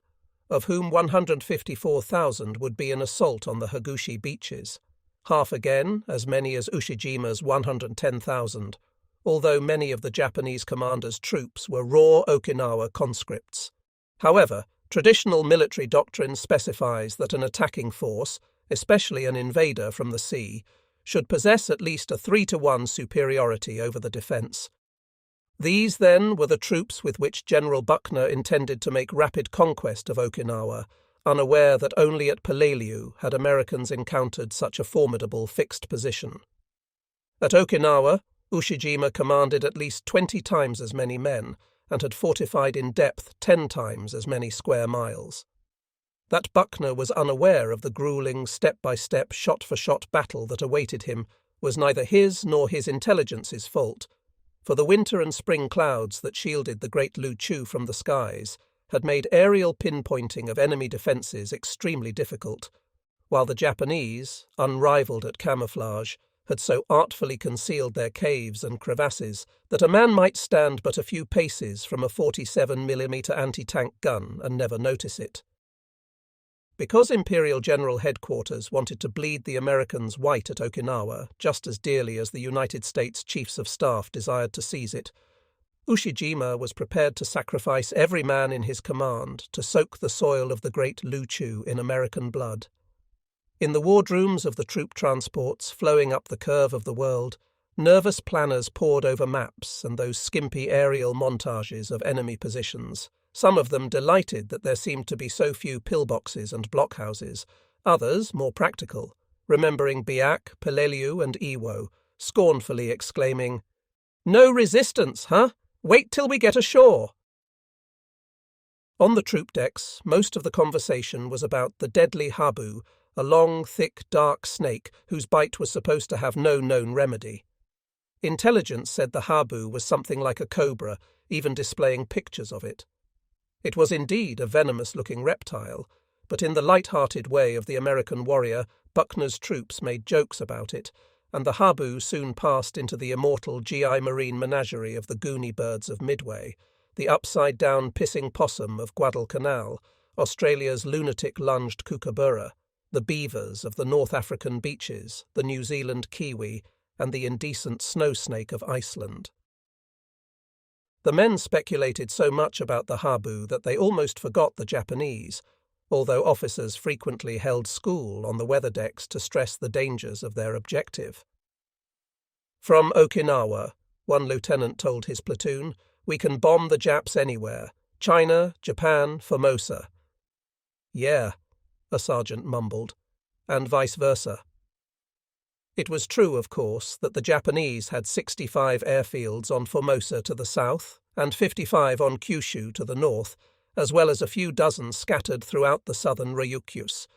A: of whom 154,000 would be an assault on the Hagushi beaches, half again as many as Ushijima's 110,000, although many of the Japanese commander's troops were raw Okinawa conscripts. However, traditional military doctrine specifies that an attacking force, especially an invader from the sea, should possess at least a 3-to-1 superiority over the defence. These, then, were the troops with which General Buckner intended to make rapid conquest of Okinawa, unaware that only at Peleliu had Americans encountered such a formidable fixed position. At Okinawa, Ushijima commanded at least 20 times as many men, and had fortified in depth 10 times as many square miles. That Buckner was unaware of the gruelling step-by-step, shot-for-shot battle that awaited him was neither his nor his intelligence's fault, for the winter and spring clouds that shielded the great Luchu from the skies had made aerial pinpointing of enemy defences extremely difficult, while the Japanese, unrivalled at camouflage, had so artfully concealed their caves and crevasses that a man might stand but a few paces from a 47mm anti-tank gun and never notice it. Because Imperial General Headquarters wanted to bleed the Americans white at Okinawa just as dearly as the United States Chiefs of Staff desired to seize it, Ushijima was prepared to sacrifice every man in his command to soak the soil of the great Luchu in American blood. In the wardrooms of the troop transports flowing up the curve of the world, nervous planners pored over maps and those skimpy aerial montages of enemy positions, some of them delighted that there seemed to be so few pillboxes and blockhouses, others, more practical, remembering Biak, Peleliu and Iwo, scornfully exclaiming, "No resistance, huh? Wait till we get ashore." On the troop decks, most of the conversation was about the deadly habu, a long, thick, dark snake whose bite was supposed to have no known remedy. Intelligence said the habu was something like a cobra, even displaying pictures of it. It was indeed a venomous-looking reptile, but in the light-hearted way of the American warrior, Buckner's troops made jokes about it, and the habu soon passed into the immortal GI Marine menagerie of the Goonie birds of Midway, the upside-down pissing possum of Guadalcanal, Australia's lunatic-lunged kookaburra, the beavers of the North African beaches, the New Zealand kiwi, and the indecent snow snake of Iceland. The men speculated so much about the habu that they almost forgot the Japanese, although officers frequently held school on the weather decks to stress the dangers of their objective. "From Okinawa," one lieutenant told his platoon, "we can bomb the Japs anywhere. China, Japan, Formosa." "Yeah," a sergeant mumbled, and vice versa. It was true, of course, that the Japanese had 65 airfields on Formosa to the south and 55 on Kyushu to the north, as well as a few dozen scattered throughout the southern Ryukyus,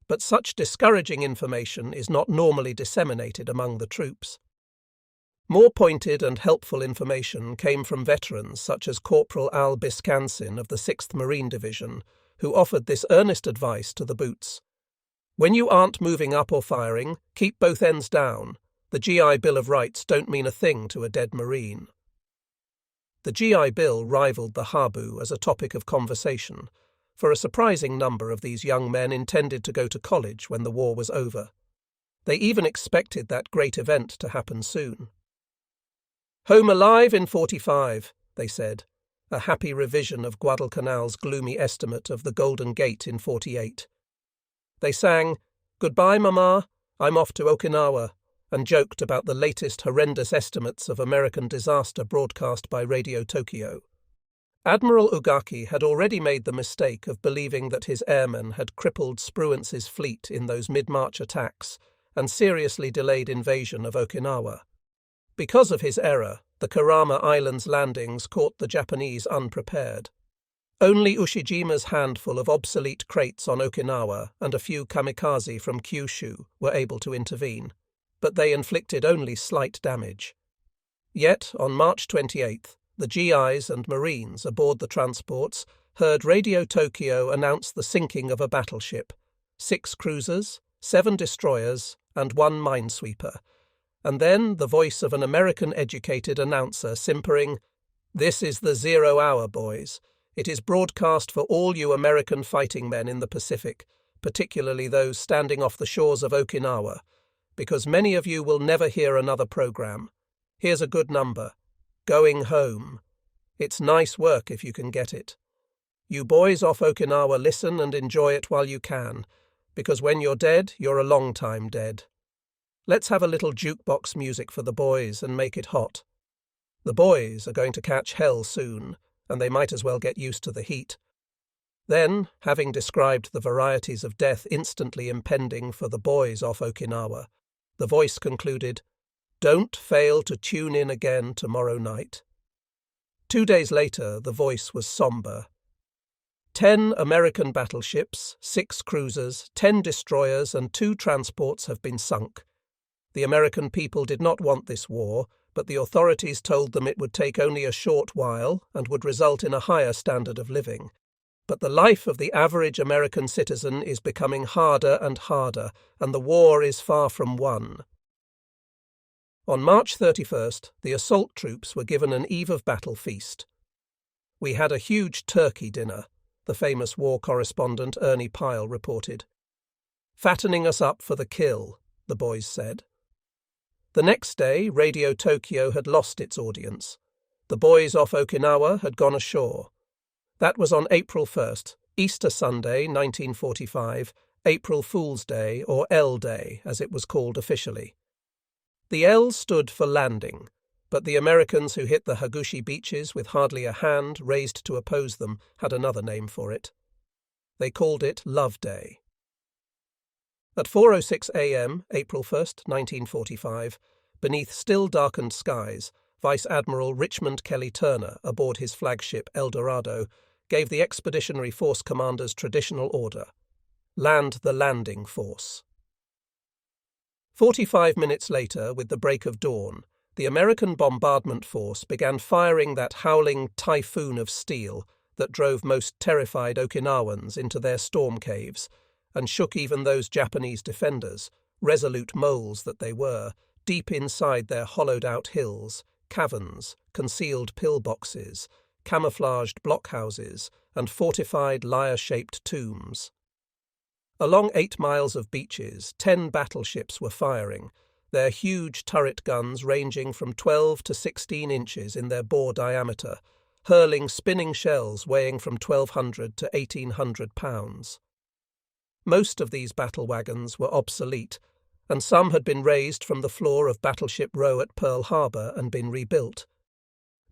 A: but such discouraging information is not normally disseminated among the troops. More pointed and helpful information came from veterans such as Corporal Al Biscansin of the 6th Marine Division, who offered this earnest advice to the boots. "When you aren't moving up or firing, keep both ends down. The GI Bill of Rights don't mean a thing to a dead Marine." The GI Bill rivaled the habu as a topic of conversation, for a surprising number of these young men intended to go to college when the war was over. They even expected that great event to happen soon. "Home alive in 45, they said, a happy revision of Guadalcanal's gloomy estimate of the Golden Gate in 48. They sang, "Goodbye, Mama," I'm off to Okinawa, and joked about the latest horrendous estimates of American disaster broadcast by Radio Tokyo. Admiral Ugaki had already made the mistake of believing that his airmen had crippled Spruance's fleet in those mid-March attacks and seriously delayed invasion of Okinawa. Because of his error, the Kurama Islands landings caught the Japanese unprepared. Only Ushijima's handful of obsolete crates on Okinawa and a few kamikaze from Kyushu were able to intervene, but they inflicted only slight damage. Yet, on March 28th, the GIs and Marines aboard the transports heard Radio Tokyo announce the sinking of a battleship, 6 cruisers, 7 destroyers, and 1 minesweeper, and then the voice of an American-educated announcer simpering, "This is the 0 hour, boys. It is broadcast for all you American fighting men in the Pacific, particularly those standing off the shores of Okinawa, because many of you will never hear another program. Here's a good number. Going home. It's nice work if you can get it. You boys off Okinawa listen and enjoy it while you can, because when you're dead, you're a long time dead. Let's have a little jukebox music for the boys and make it hot. The boys are going to catch hell soon, and they might as well get used to the heat." Then, having described the varieties of death instantly impending for the boys off Okinawa, the voice concluded, "Don't fail to tune in again tomorrow night." 2 days later, the voice was somber. 10 American battleships, 6 cruisers, 10 destroyers, and 2 transports have been sunk. The American people did not want this war, but the authorities told them it would take only a short while and would result in a higher standard of living. But the life of the average American citizen is becoming harder and harder, and the war is far from won. On March 31st, the assault troops were given an eve-of-battle feast. "We had a huge turkey dinner," the famous war correspondent Ernie Pyle reported. "Fattening us up for the kill," the boys said. The next day, Radio Tokyo had lost its audience. The boys off Okinawa had gone ashore. That was on April 1st, Easter Sunday, 1945, April Fool's Day, or L-Day, as it was called officially. The L stood for landing, but the Americans who hit the Hagushi beaches with hardly a hand raised to oppose them had another name for it. They called it Love Day. At 4:06 a.m., April 1st, 1945, beneath still darkened skies, Vice Admiral Richmond Kelly Turner, aboard his flagship El Dorado, gave the Expeditionary Force commander's traditional order: land the landing force. 45 minutes later, with the break of dawn, the American bombardment force began firing that howling typhoon of steel that drove most terrified Okinawans into their storm caves and shook even those Japanese defenders, resolute moles that they were, deep inside their hollowed-out hills, caverns, concealed pillboxes, camouflaged blockhouses, and fortified lyre-shaped tombs. Along 8 miles of beaches, 10 battleships were firing, their huge turret guns ranging from 12 to 16 inches in their bore diameter, hurling spinning shells weighing from 1,200 to 1,800 pounds. Most of these battle wagons were obsolete, and some had been raised from the floor of Battleship Row at Pearl Harbor and been rebuilt.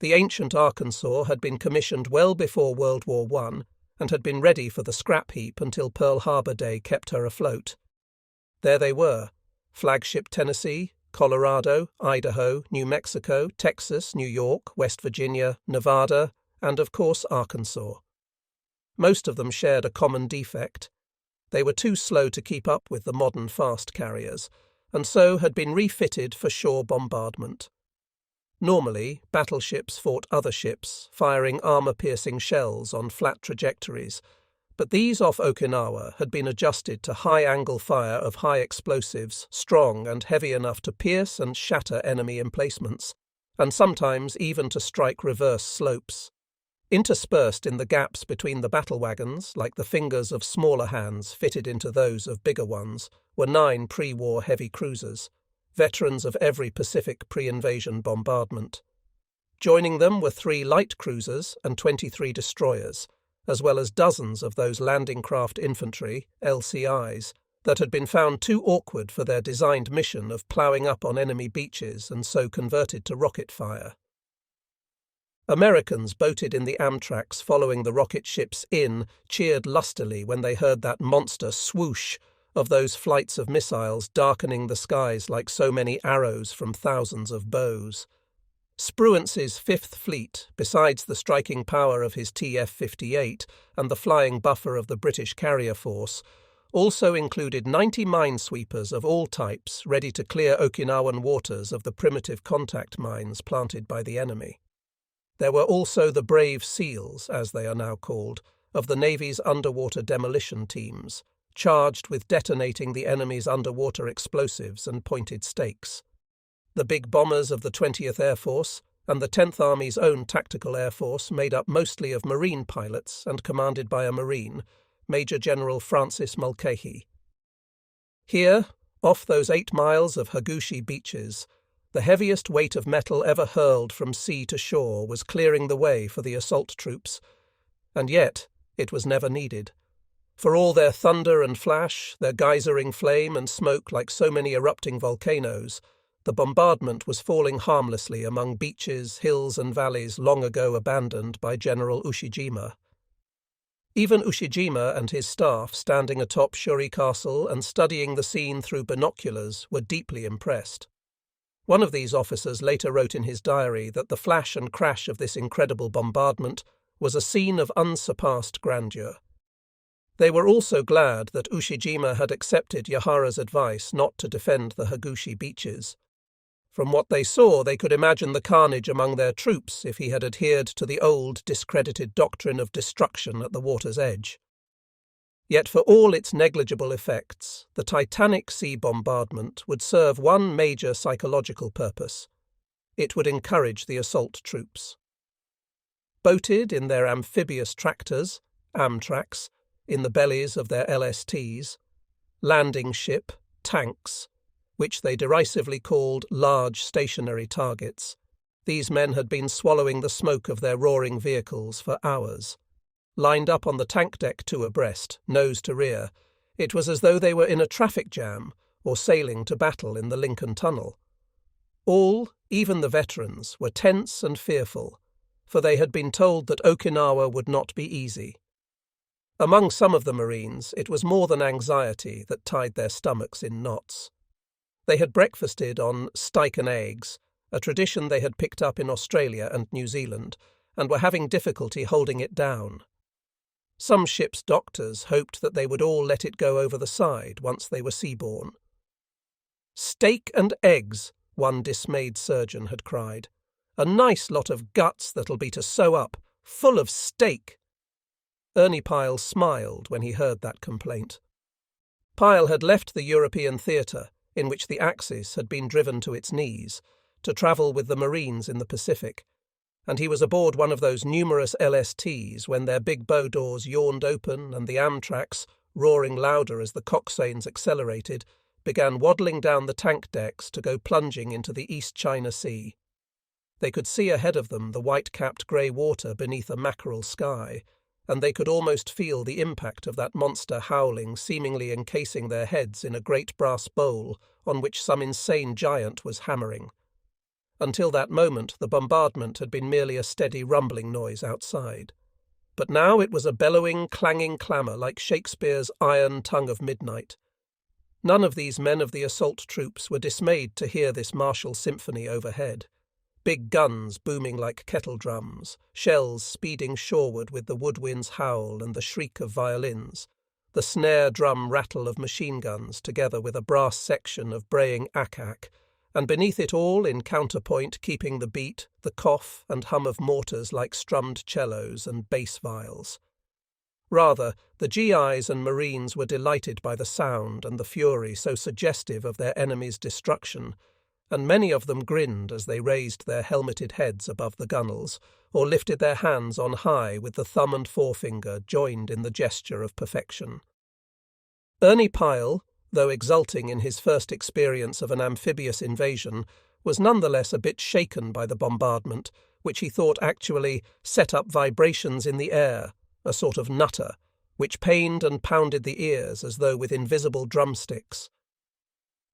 A: The ancient Arkansas had been commissioned well before World War I and had been ready for the scrap heap until Pearl Harbor Day kept her afloat. There they were: Flagship Tennessee, Colorado, Idaho, New Mexico, Texas, New York, West Virginia, Nevada, and of course Arkansas. Most of them shared a common defect. They were too slow to keep up with the modern fast carriers, and so had been refitted for shore bombardment. Normally, battleships fought other ships, firing armor-piercing shells on flat trajectories, but these off Okinawa had been adjusted to high-angle fire of high explosives, strong and heavy enough to pierce and shatter enemy emplacements, and sometimes even to strike reverse slopes. Interspersed in the gaps between the battle wagons, like the fingers of smaller hands fitted into those of bigger ones, were 9 pre-war heavy cruisers, veterans of every Pacific pre-invasion bombardment. Joining them were 3 light cruisers and 23 destroyers, as well as dozens of those landing craft infantry, LCIs, that had been found too awkward for their designed mission of ploughing up on enemy beaches and so converted to rocket fire. Americans boated in the Amtraks following the rocket ships in cheered lustily when they heard that monster swoosh of those flights of missiles darkening the skies like so many arrows from thousands of bows. Spruance's Fifth Fleet, besides the striking power of his TF-58 and the flying buffer of the British carrier force, also included 90 minesweepers of all types ready to clear Okinawan waters of the primitive contact mines planted by the enemy. There were also the brave SEALs, as they are now called, of the Navy's underwater demolition teams, charged with detonating the enemy's underwater explosives and pointed stakes. The big bombers of the 20th Air Force and the 10th Army's own tactical air force, made up mostly of Marine pilots and commanded by a Marine, Major General Francis Mulcahy. Here, off those 8 miles of Hagushi beaches, the heaviest weight of metal ever hurled from sea to shore was clearing the way for the assault troops, and yet it was never needed. For all their thunder and flash, their geysering flame and smoke like so many erupting volcanoes, the bombardment was falling harmlessly among beaches, hills and valleys long ago abandoned by General Ushijima. Even Ushijima and his staff, standing atop Shuri Castle and studying the scene through binoculars, were deeply impressed. One of these officers later wrote in his diary that the flash and crash of this incredible bombardment was a scene of unsurpassed grandeur. They were also glad that Ushijima had accepted Yahara's advice not to defend the Hagushi beaches. From what they saw, they could imagine the carnage among their troops if he had adhered to the old, discredited doctrine of destruction at the water's edge. Yet for all its negligible effects, the titanic sea bombardment would serve one major psychological purpose. It would encourage the assault troops. Boated in their amphibious tractors, Amtraks, in the bellies of their LSTs, landing ship, tanks, which they derisively called large stationary targets, these men had been swallowing the smoke of their roaring vehicles for hours. Lined up on the tank deck 2 abreast, nose to rear, it was as though they were in a traffic jam or sailing to battle in the Lincoln Tunnel. All, even the veterans, were tense and fearful, for they had been told that Okinawa would not be easy. Among some of the Marines, it was more than anxiety that tied their stomachs in knots. They had breakfasted on steak and eggs, a tradition they had picked up in Australia and New Zealand, and were having difficulty holding it down. Some ship's doctors hoped that they would all let it go over the side once they were seaborne. "Steak and eggs," one dismayed surgeon had cried. "A nice lot of guts that'll be to sew up, full of steak." Ernie Pyle smiled when he heard that complaint. Pyle had left the European theatre, in which the Axis had been driven to its knees, to travel with the Marines in the Pacific, and he was aboard one of those numerous LSTs when their big bow doors yawned open and the Amtraks, roaring louder as the coxswains accelerated, began waddling down the tank decks to go plunging into the East China Sea. They could see ahead of them the white-capped grey water beneath a mackerel sky, and they could almost feel the impact of that monster howling, seemingly encasing their heads in a great brass bowl on which some insane giant was hammering. Until that moment, the bombardment had been merely a steady rumbling noise outside. But now it was a bellowing, clanging clamour like Shakespeare's iron tongue of midnight. None of these men of the assault troops were dismayed to hear this martial symphony overhead. Big guns booming like kettle drums, shells speeding shoreward with the woodwind's howl and the shriek of violins, the snare drum rattle of machine guns together with a brass section of braying ack-ack, and beneath it all, in counterpoint, keeping the beat, the cough and hum of mortars like strummed cellos and bass viols. Rather, the GIs and Marines were delighted by the sound and the fury so suggestive of their enemy's destruction, and many of them grinned as they raised their helmeted heads above the gunwales, or lifted their hands on high with the thumb and forefinger joined in the gesture of perfection. Ernie Pyle, though exulting in his first experience of an amphibious invasion, was nonetheless a bit shaken by the bombardment, which he thought actually set up vibrations in the air, a sort of nutter, which pained and pounded the ears as though with invisible drumsticks.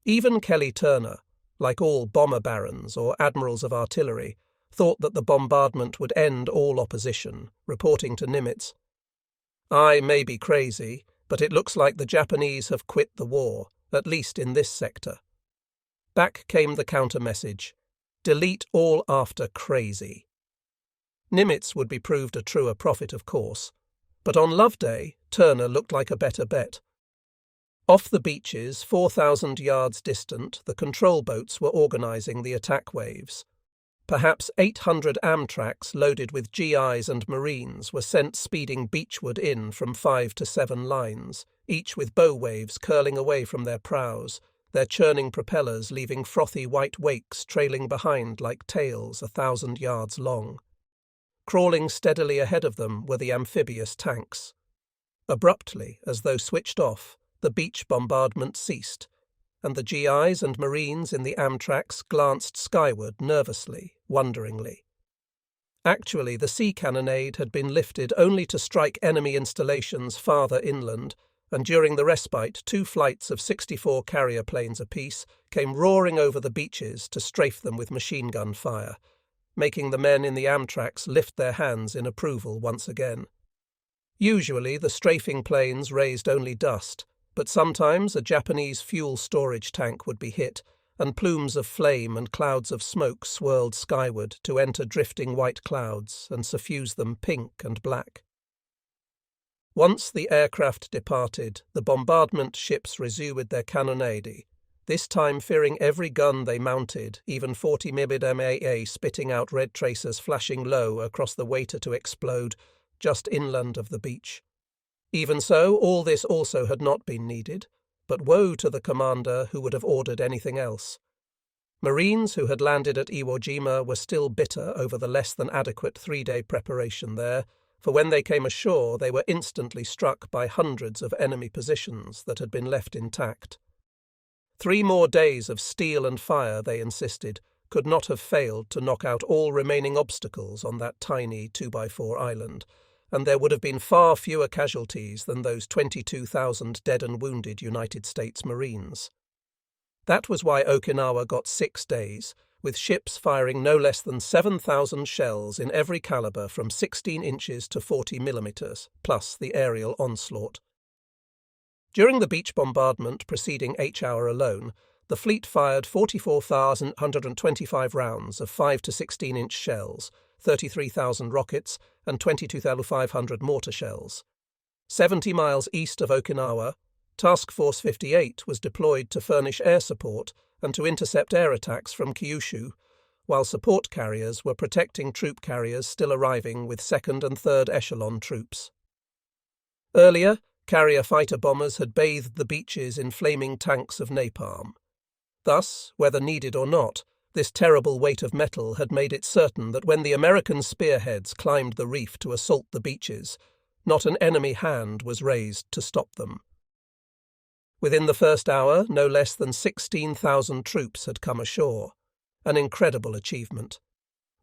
A: Even Kelly Turner, like all bomber barons or admirals of artillery, thought that the bombardment would end all opposition, reporting to Nimitz, "I may be crazy, but it looks like the Japanese have quit the war, at least in this sector." Back came the counter-message, "Delete all after crazy." Nimitz would be proved a truer prophet, of course, but on Loveday, Turner looked like a better bet. Off the beaches, 4,000 yards distant, the control boats were organising the attack waves. Perhaps 800 Amtraks loaded with GIs and Marines were sent speeding beachward in from 5 to 7 lines, each with bow waves curling away from their prows, their churning propellers leaving frothy white wakes trailing behind like tails 1,000 yards long. Crawling steadily ahead of them were the amphibious tanks. Abruptly, as though switched off, the beach bombardment ceased, and the GIs and Marines in the Amtraks glanced skyward nervously, wonderingly. Actually, the sea cannonade had been lifted only to strike enemy installations farther inland, and during the respite 2 flights of 64 carrier planes apiece came roaring over the beaches to strafe them with machine gun fire, making the men in the Amtraks lift their hands in approval once again. Usually the strafing planes raised only dust, but sometimes a Japanese fuel storage tank would be hit, and plumes of flame and clouds of smoke swirled skyward to enter drifting white clouds and suffuse them pink and black. Once the aircraft departed, the bombardment ships resumed their cannonade, this time fearing every gun they mounted, even 40mm MAA spitting out red tracers flashing low across the water to explode, just inland of the beach. Even so, all this also had not been needed, but woe to the commander who would have ordered anything else. Marines who had landed at Iwo Jima were still bitter over the less than adequate 3-day preparation there, for when they came ashore they were instantly struck by hundreds of enemy positions that had been left intact. 3 more days of steel and fire, they insisted, could not have failed to knock out all remaining obstacles on that tiny 2x4 island, and there would have been far fewer casualties than those 22,000 dead and wounded United States Marines. That was why Okinawa got 6 days, with ships firing no less than 7,000 shells in every calibre from 16 inches to 40 millimetres, plus the aerial onslaught. During the beach bombardment preceding H-hour alone, the fleet fired 44,125 rounds of 5 to 16-inch shells, 33,000 rockets, and 22,500 mortar shells. 70 miles east of Okinawa, Task Force 58 was deployed to furnish air support and to intercept air attacks from Kyushu, while support carriers were protecting troop carriers still arriving with second and third echelon troops. Earlier, carrier fighter bombers had bathed the beaches in flaming tanks of napalm. Thus, whether needed or not, this terrible weight of metal had made it certain that when the American spearheads climbed the reef to assault the beaches, not an enemy hand was raised to stop them. Within the first hour, no less than 16,000 troops had come ashore, an incredible achievement.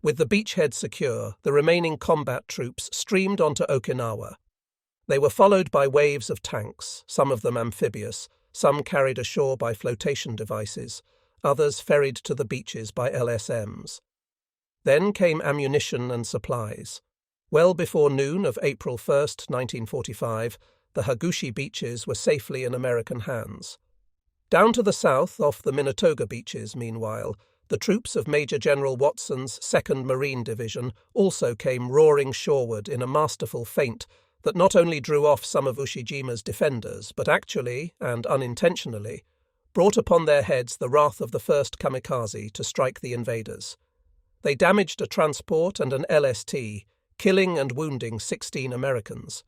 A: With the beachhead secure, the remaining combat troops streamed onto Okinawa. They were followed by waves of tanks, some of them amphibious, some carried ashore by flotation devices, others ferried to the beaches by LSMs. Then came ammunition and supplies. Well before noon of April 1st, 1945, the Hagushi beaches were safely in American hands. Down to the south, off the Minatoga beaches, meanwhile, the troops of Major General Watson's 2nd Marine Division also came roaring shoreward in a masterful feint that not only drew off some of Ushijima's defenders, but actually, and unintentionally, brought upon their heads the wrath of the first kamikaze to strike the invaders. They damaged a transport and an LST, killing and wounding 16 Americans.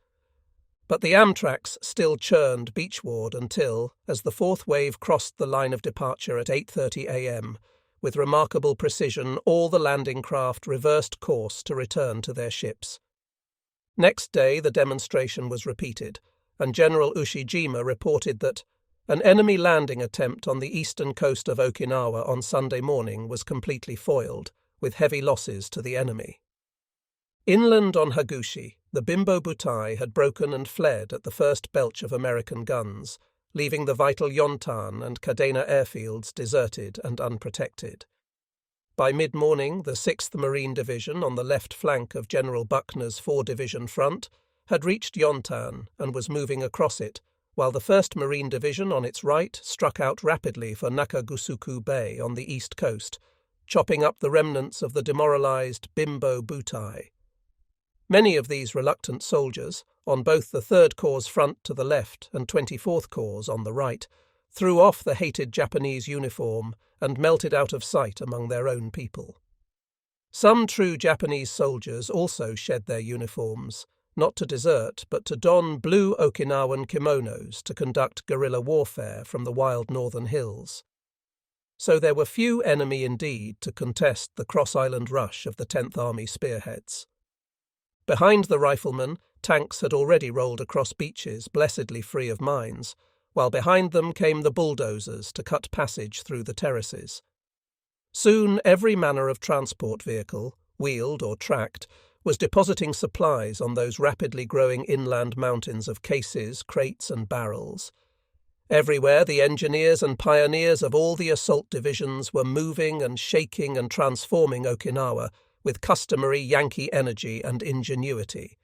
A: But the Amtraks still churned beachward until, as the fourth wave crossed the line of departure at 8:30 a.m., with remarkable precision all the landing craft reversed course to return to their ships. Next day the demonstration was repeated, and General Ushijima reported that an enemy landing attempt on the eastern coast of Okinawa on Sunday morning was completely foiled, with heavy losses to the enemy. Inland on Hagushi, the Bimbo Butai had broken and fled at the first belch of American guns, leaving the vital Yontan and Kadena airfields deserted and unprotected. By mid-morning, the 6th Marine Division on the left flank of General Buckner's 4-division front had reached Yontan and was moving across it, while the 1st Marine Division on its right struck out rapidly for Nakagusuku Bay on the east coast, chopping up the remnants of the demoralized Bimbo Butai. Many of these reluctant soldiers, on both the 3rd Corps' front to the left and 24th Corps' on the right, threw off the hated Japanese uniform and melted out of sight among their own people. Some true Japanese soldiers also shed their uniforms, not to desert but to don blue Okinawan kimonos to conduct guerrilla warfare from the wild northern hills. So there were few enemy indeed to contest the cross-island rush of the 10th Army spearheads. Behind the riflemen, tanks had already rolled across beaches blessedly free of mines, while behind them came the bulldozers to cut passage through the terraces. Soon every manner of transport vehicle, wheeled or tracked, was depositing supplies on those rapidly growing inland mountains of cases, crates and barrels. Everywhere the engineers and pioneers of all the assault divisions were moving and shaking and transforming Okinawa with customary Yankee energy and ingenuity.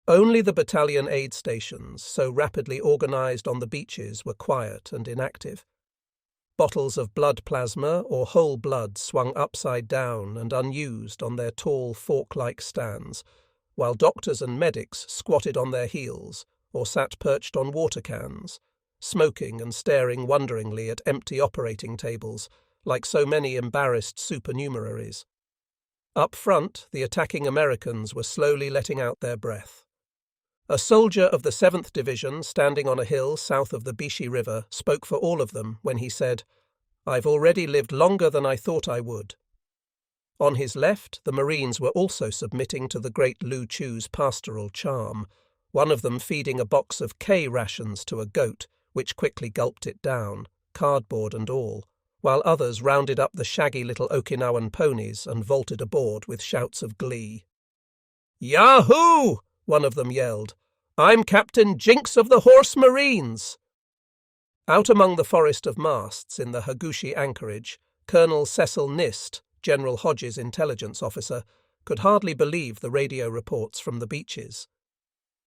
A: Only the battalion aid stations, so rapidly organized on the beaches, were quiet and inactive. Bottles of blood plasma or whole blood swung upside down and unused on their tall fork-like stands, while doctors and medics squatted on their heels or sat perched on water cans, smoking and staring wonderingly at empty operating tables, like so many embarrassed supernumeraries. Up front, the attacking Americans were slowly letting out their breath. A soldier of the 7th Division, standing on a hill south of the Bishi River, spoke for all of them when he said, "I've already lived longer than I thought I would." On his left, the Marines were also submitting to the great Lu Chu's pastoral charm, one of them feeding a box of K rations to a goat, which quickly gulped it down, cardboard and all, while others rounded up the shaggy little Okinawan ponies and vaulted aboard with shouts of glee. "Yahoo!" one of them yelled. "I'm Captain Jinks of the Horse Marines!" Out among the forest of masts in the Hagushi anchorage, Colonel Cecil Nist, General Hodges' intelligence officer, could hardly believe the radio reports from the beaches.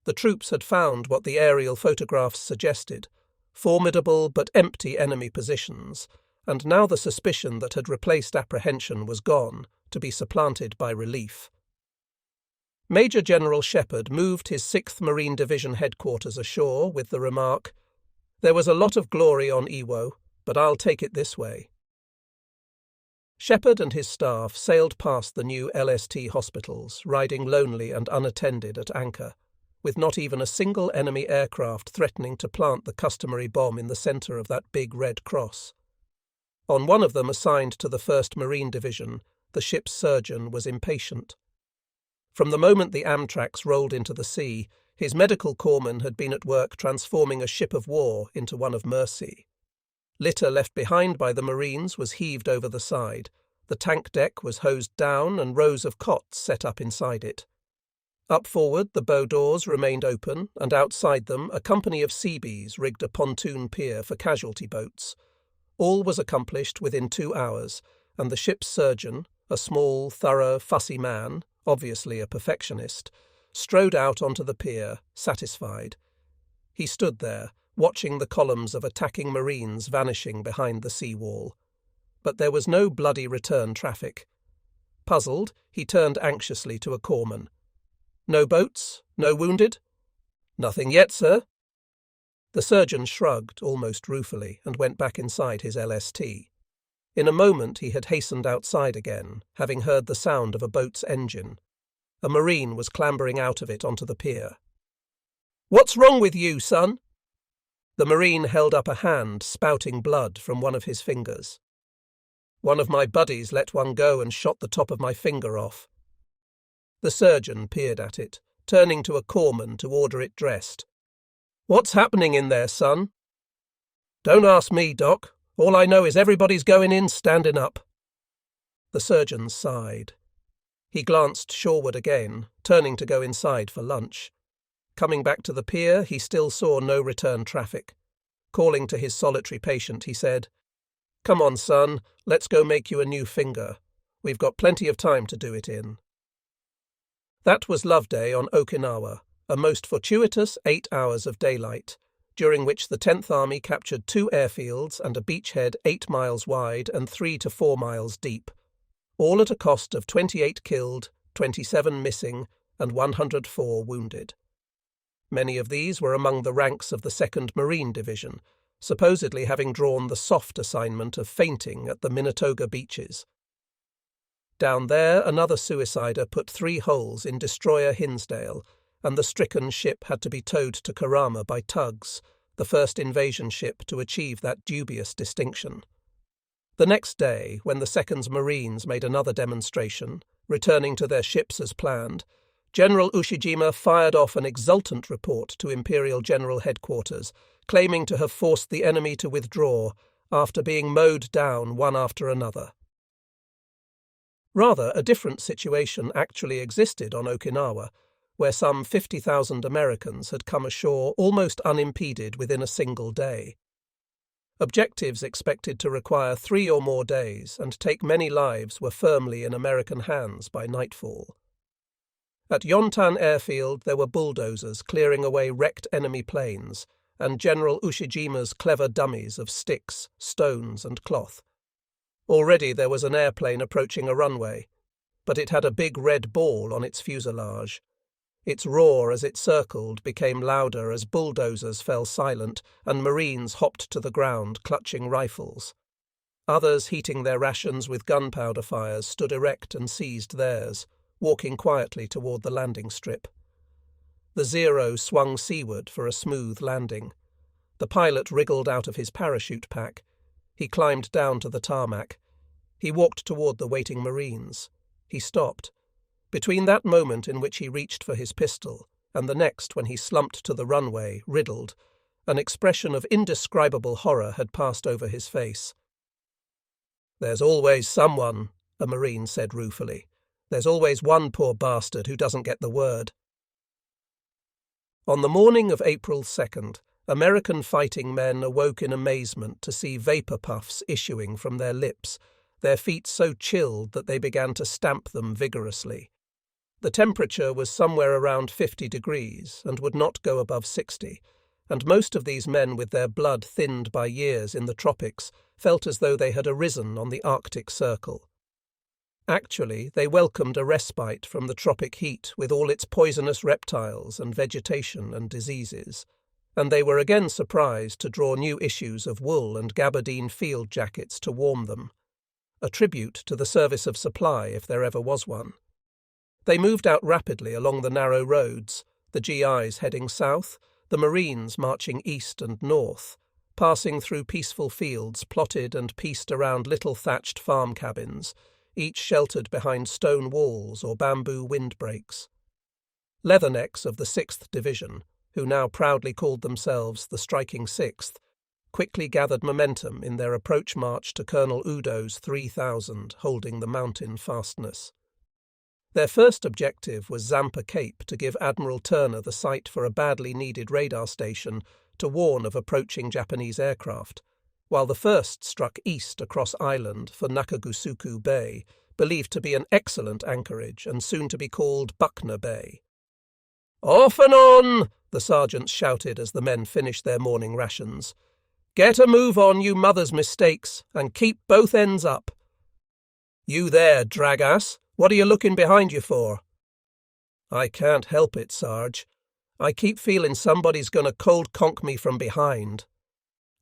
A: The troops had found what the aerial photographs suggested, formidable but empty enemy positions, and now the suspicion that had replaced apprehension was gone, to be supplanted by relief. Major General Shepherd moved his 6th Marine Division headquarters ashore with the remark, "There was a lot of glory on Iwo, but I'll take it this way." Shepherd and his staff sailed past the new LST hospitals, riding lonely and unattended at anchor, with not even a single enemy aircraft threatening to plant the customary bomb in the centre of that big red cross. On one of them assigned to the 1st Marine Division, the ship's surgeon was impatient. From the moment the Amtraks rolled into the sea, his medical corpsman had been at work transforming a ship of war into one of mercy. Litter left behind by the Marines was heaved over the side, the tank deck was hosed down and rows of cots set up inside it. Up forward the bow doors remained open, and outside them a company of Seabees rigged a pontoon pier for casualty boats. All was accomplished within 2 hours, and the ship's surgeon, a small, thorough, fussy man, obviously a perfectionist, strode out onto the pier, satisfied. He stood there, watching the columns of attacking Marines vanishing behind the sea wall. But there was no bloody return traffic. Puzzled, he turned anxiously to a corpsman. "No boats? No wounded?" "Nothing yet, sir." The surgeon shrugged almost ruefully and went back inside his LST. In a moment he had hastened outside again, having heard the sound of a boat's engine. A Marine was clambering out of it onto the pier. "What's wrong with you, son?" The Marine held up a hand, spouting blood from one of his fingers. "One of my buddies let one go and shot the top of my finger off." The surgeon peered at it, turning to a corpsman to order it dressed. "What's happening in there, son?" "Don't ask me, Doc. All I know is everybody's going in standing up." The surgeon sighed. He glanced shoreward again, turning to go inside for lunch. Coming back to the pier, he still saw no return traffic. Calling to his solitary patient, he said, "Come on, son, let's go make you a new finger. We've got plenty of time to do it in." That was Love Day on Okinawa, a most fortuitous 8 hours of daylight, during which the 10th Army captured 2 airfields and a beachhead 8 miles wide and 3 to 4 miles deep, all at a cost of 28 killed, 27 missing, and 104 wounded. Many of these were among the ranks of the 2nd Marine Division, supposedly having drawn the soft assignment of feinting at the Minatoga beaches. Down there, another suicider put 3 holes in destroyer Hinsdale, and the stricken ship had to be towed to Karama by tugs, the first invasion ship to achieve that dubious distinction. The next day, when the 2nd's Marines made another demonstration, returning to their ships as planned, General Ushijima fired off an exultant report to Imperial General Headquarters, claiming to have forced the enemy to withdraw after being mowed down one after another. Rather, a different situation actually existed on Okinawa, where some 50,000 Americans had come ashore almost unimpeded within a single day. Objectives expected to require 3 or more days and take many lives were firmly in American hands by nightfall. At Yontan Airfield there were bulldozers clearing away wrecked enemy planes, and General Ushijima's clever dummies of sticks, stones, and cloth. Already there was an airplane approaching a runway, but it had a big red ball on its fuselage. Its roar as it circled became louder as bulldozers fell silent and Marines hopped to the ground clutching rifles. Others, heating their rations with gunpowder fires, stood erect and seized theirs, walking quietly toward the landing strip. The Zero swung seaward for a smooth landing. The pilot wriggled out of his parachute pack. He climbed down to the tarmac. He walked toward the waiting Marines. He stopped. Between that moment in which he reached for his pistol and the next when he slumped to the runway, riddled, an expression of indescribable horror had passed over his face. "There's always someone," a Marine said ruefully. "There's always one poor bastard who doesn't get the word." On the morning of April 2nd, American fighting men awoke in amazement to see vapour puffs issuing from their lips, their feet so chilled that they began to stamp them vigorously. The temperature was somewhere around 50 degrees and would not go above 60, and most of these men with their blood thinned by years in the tropics felt as though they had arisen on the Arctic Circle. Actually, they welcomed a respite from the tropic heat with all its poisonous reptiles and vegetation and diseases, and they were again surprised to draw new issues of wool and gabardine field jackets to warm them, a tribute to the service of supply if there ever was one. They moved out rapidly along the narrow roads, the GIs heading south, the Marines marching east and north, passing through peaceful fields plotted and pieced around little thatched farm cabins, each sheltered behind stone walls or bamboo windbreaks. Leathernecks of the 6th Division, who now proudly called themselves the Striking 6th, quickly gathered momentum in their approach march to Colonel Udo's 3,000 holding the mountain fastness. Their first objective was Zampa Cape to give Admiral Turner the site for a badly needed radar station to warn of approaching Japanese aircraft, while the first struck east across island for Nakagusuku Bay, believed to be an excellent anchorage and soon to be called Buckner Bay. "Off and on!" the sergeants shouted as the men finished their morning rations. "Get a move on, you mother's mistakes, and keep both ends up." "You there, dragass, what are you looking behind you for?" "I can't help it, Sarge. I keep feeling somebody's going to cold conk me from behind."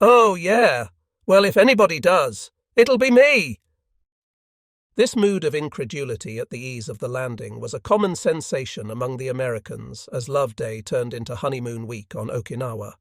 A: "Oh, yeah. Well, if anybody does, it'll be me." This mood of incredulity at the ease of the landing was a common sensation among the Americans as Love Day turned into honeymoon week on Okinawa.